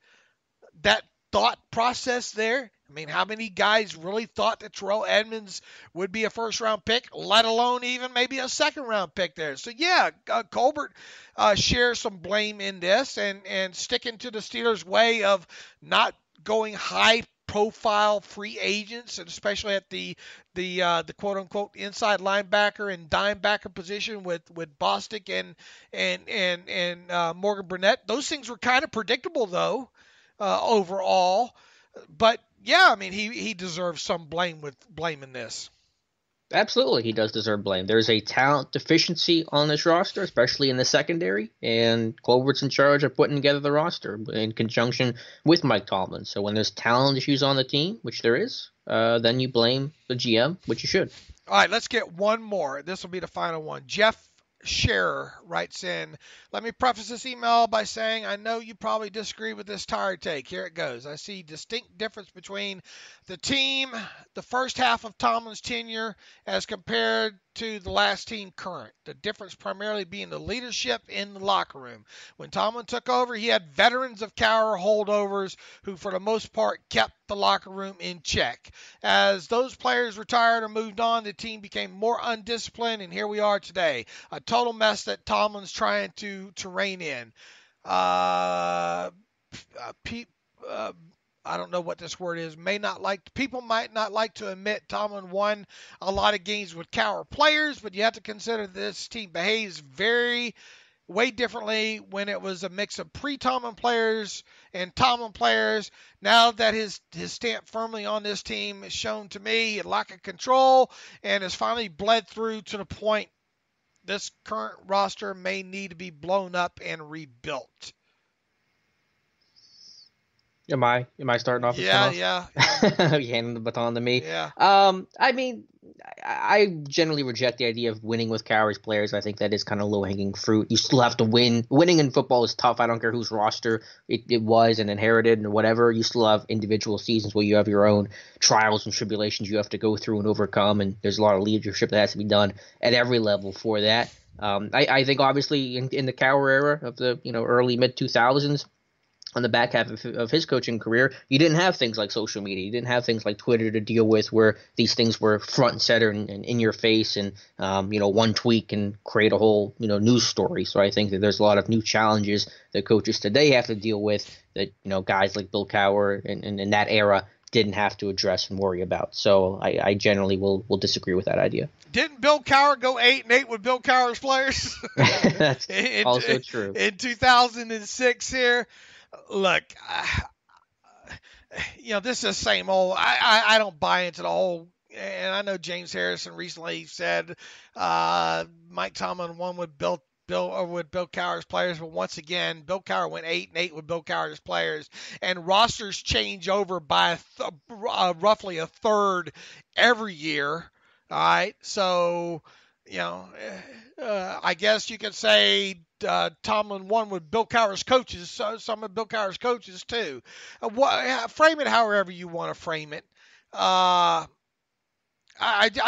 thought process there. I mean, how many guys really thought that Terrell Edmunds would be a first-round pick, let alone even maybe a second-round pick there? So, yeah, Colbert shares some blame in this and sticking to the Steelers' way of not going high-profile free agents, and especially at the quote-unquote inside linebacker and dime backer position with Bostic and Morgan Burnett. Those things were kind of predictable, though, overall. But yeah, I mean, he deserves some blame in this. Absolutely, he does deserve blame. There's a talent deficiency on this roster, especially in the secondary, and Colbert's in charge of putting together the roster in conjunction with Mike Tomlin. So when there's talent issues on the team, which there is, then you blame the GM, which you should. All right, let's get one more. This will be the final one. Jeff Scherer writes in, let me preface this email by saying I know you probably disagree with this tired take. Here it goes. I see distinct difference between the team, the first half of Tomlin's tenure as compared to the last team current. The difference primarily being the leadership in the locker room. When Tomlin took over, he had veterans of Cowher holdovers who for the most part kept the locker room in check. As those players retired or moved on, the team became more undisciplined, and here we are today. A total mess that Tomlin's trying to rein in. I don't know what this word is. People might not like to admit Tomlin won a lot of games with Cowher players, but you have to consider this team behaves way differently when it was a mix of pre-Tomlin players and Tomlin players. Now that his stamp firmly on this team is shown to me, a lack of control, and has finally bled through to the point this current roster may need to be blown up and rebuilt. Am I starting off? Yeah. You handing the baton to me. Yeah. I mean, I generally reject the idea of winning with Cowher's players. I think that is kind of low-hanging fruit. You still have to win. Winning in football is tough. I don't care whose roster it was and inherited and whatever. You still have individual seasons where you have your own trials and tribulations you have to go through and overcome, and there's a lot of leadership that has to be done at every level for that. I think obviously in the Cowher era of the early mid-2000s, on the back half of his coaching career, you didn't have things like social media. You didn't have things like Twitter to deal with where these things were front and center and in your face, and one tweet can create a whole news story. So I think that there's a lot of new challenges that coaches today have to deal with that guys like Bill Cowher and in that era didn't have to address and worry about. So I generally will disagree with that idea. Didn't Bill Cowher go 8-8 with Bill Cowher's players? That's also true. In 2006 here. Look, this is the same old. I don't buy into the whole. And I know James Harrison recently said Mike Tomlin won with Bill Cowher's players, but once again, Bill Cowher went 8-8 with Bill Cowher's players, and rosters change over by roughly a third every year. All right, so I guess you could say Tomlin won with Bill Cowher's coaches, some of Bill Cowher's coaches too. Frame it however you want to frame it. I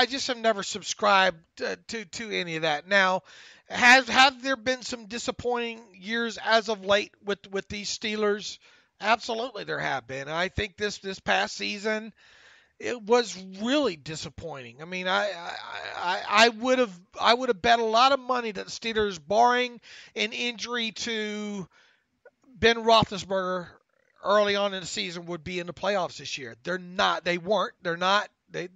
just have never subscribed to any of that. Now, have there been some disappointing years as of late with these Steelers? Absolutely, there have been. I think this past season, it was really disappointing. I mean, I would have bet a lot of money that the Steelers, barring an injury to Ben Roethlisberger early on in the season, would be in the playoffs this year. They're not. They weren't. They're not. They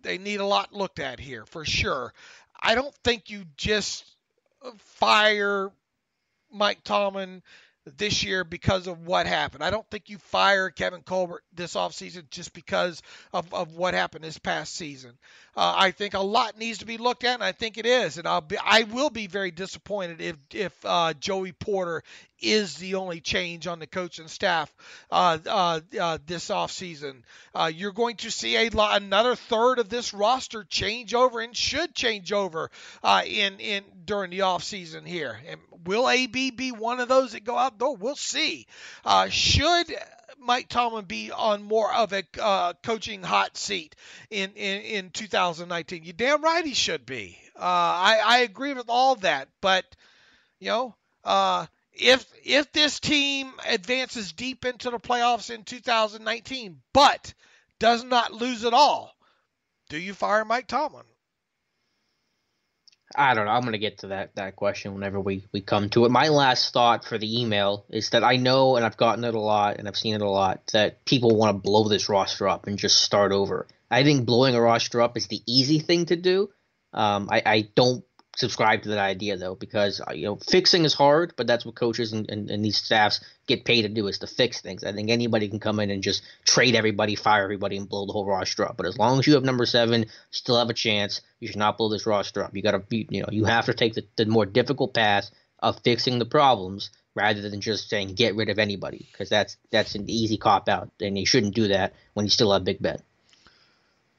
need a lot looked at here for sure. I don't think you just fire Mike Tomlin this year because of what happened. I don't think you fire Kevin Colbert this offseason just because of what happened this past season. I think a lot needs to be looked at, and I think it is. And I will be very disappointed if Joey Porter is the only change on the coaching staff this offseason. You're going to see another third of this roster change over and should change over during the offseason here. And will AB be one of those that go out there? We'll see. Should Mike Tomlin be on more of a coaching hot seat in 2019? You're damn right he should be. I agree with all that, but if this team advances deep into the playoffs in 2019, but does not lose it all, do you fire Mike Tomlin? I don't know. I'm going to get to that question whenever we come to it. My last thought for the email is that I know, and I've gotten it a lot, and I've seen it a lot, that people want to blow this roster up and just start over. I think blowing a roster up is the easy thing to do. I don't subscribe to that idea, though, because fixing is hard, but that's what coaches and these staffs get paid to do, is to fix things. I think anybody can come in and just trade everybody, fire everybody, and blow the whole roster up. But as long as you have number 7, you still have a chance. You should not blow this roster up. You got to be, you have to take the more difficult path of fixing the problems rather than just saying get rid of anybody, because that's an easy cop out, and you shouldn't do that when you still have Big Ben.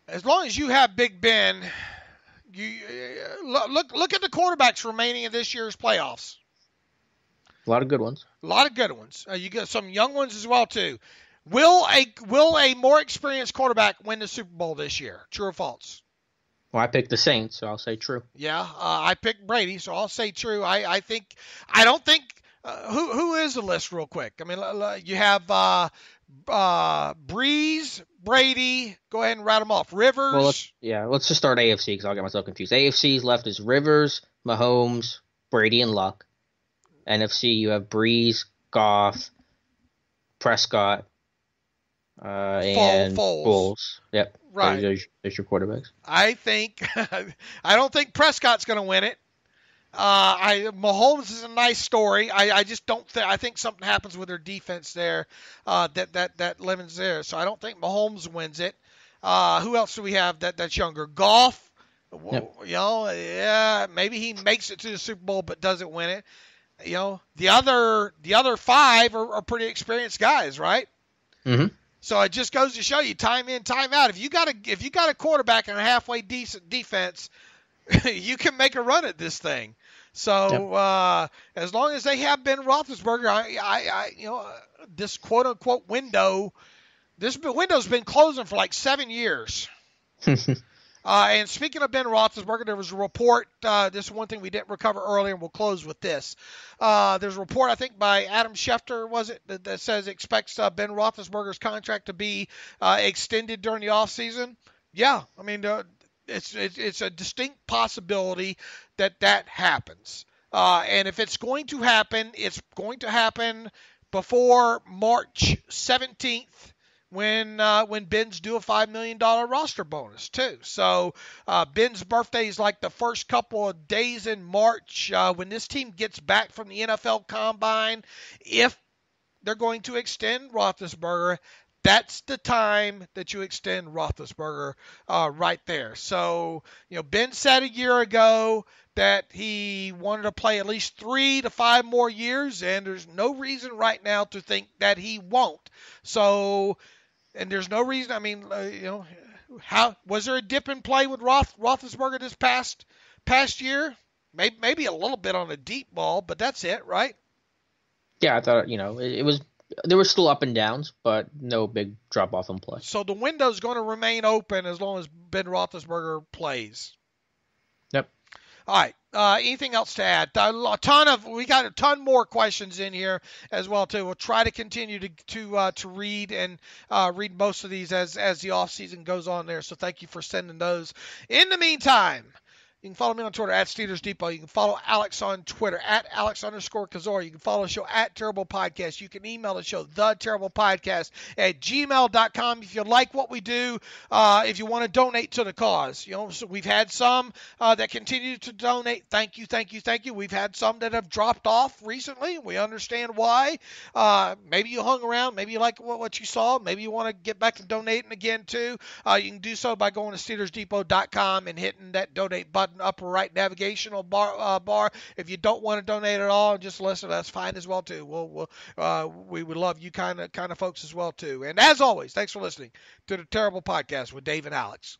As long as you have Big Ben, you look at the quarterbacks remaining in this year's playoffs. A lot of good ones. A lot of good ones. You get some young ones as well too. Will a more experienced quarterback win the Super Bowl this year? True or false? Well, I picked the Saints, so I'll say true. Yeah, I picked Brady, so I'll say true. I don't think. Who is the list real quick? I mean, you have Breeze, Brady. Go ahead and rattle them off. Rivers. Well, let's just start AFC because I'll get myself confused. AFC's left is Rivers, Mahomes, Brady, and Luck. NFC, you have Breeze, Goff, Prescott, and Foles. Yep. Right. There's your quarterbacks. I don't think Prescott's going to win it. Mahomes is a nice story. I just don't think. I think something happens with their defense there that limits there. So I don't think Mahomes wins it. Who else do we have that's younger? Goff. Yep. Maybe he makes it to the Super Bowl but doesn't win it. The other 5 are pretty experienced guys, right? Mm-hmm. So it just goes to show you, time in, time out. If you got a quarterback and a halfway decent defense, you can make a run at this thing. So as long as they have Ben Roethlisberger, this quote unquote window's been closing for like 7 years. And speaking of Ben Roethlisberger, there was a report. This is one thing we didn't recover earlier, and we'll close with this. There's a report, I think, by Adam Schefter, was it, that says expects Ben Roethlisberger's contract to be extended during the offseason. Yeah, I mean, it's a distinct possibility that happens. And if it's going to happen, it's going to happen before March 17th. When Ben's due a $5 million roster bonus, too. So Ben's birthday is like the first couple of days in March. When this team gets back from the NFL Combine, if they're going to extend Roethlisberger, that's the time that you extend Roethlisberger right there. So, Ben said a year ago that he wanted to play at least 3 to 5 more years, and there's no reason right now to think that he won't. So... And there's no reason. I mean, how was there a dip in play with Roethlisberger this past year? Maybe a little bit on a deep ball, but that's it, right? Yeah, I thought it was. There were still up and downs, but no big drop off in play. So the window's going to remain open as long as Ben Roethlisberger plays. Yep. All right. Anything else to add? We got a ton more questions in here as well too. We'll try to continue to read and read most of these as the off season goes on there. So thank you for sending those. In the meantime, you can follow me on Twitter at Steelers Depot. You can follow Alex on Twitter at Alex_Kozora. You can follow the show at Terrible Podcast. You can email the show, theterriblepodcast at gmail.com. If you like what we do, if you want to donate to the cause. So we've had some that continue to donate. Thank you. We've had some that have dropped off recently. We understand why. Maybe you hung around. Maybe you like what you saw. Maybe you want to get back to donating again too. You can do so by going to SteelersDepot.com and hitting that donate button upper right navigational bar. If you don't want to donate at all and just listen, that's fine as well too. We would love you kind of folks as well too. And as always, thanks for listening to the Terrible Podcast with Dave and Alex.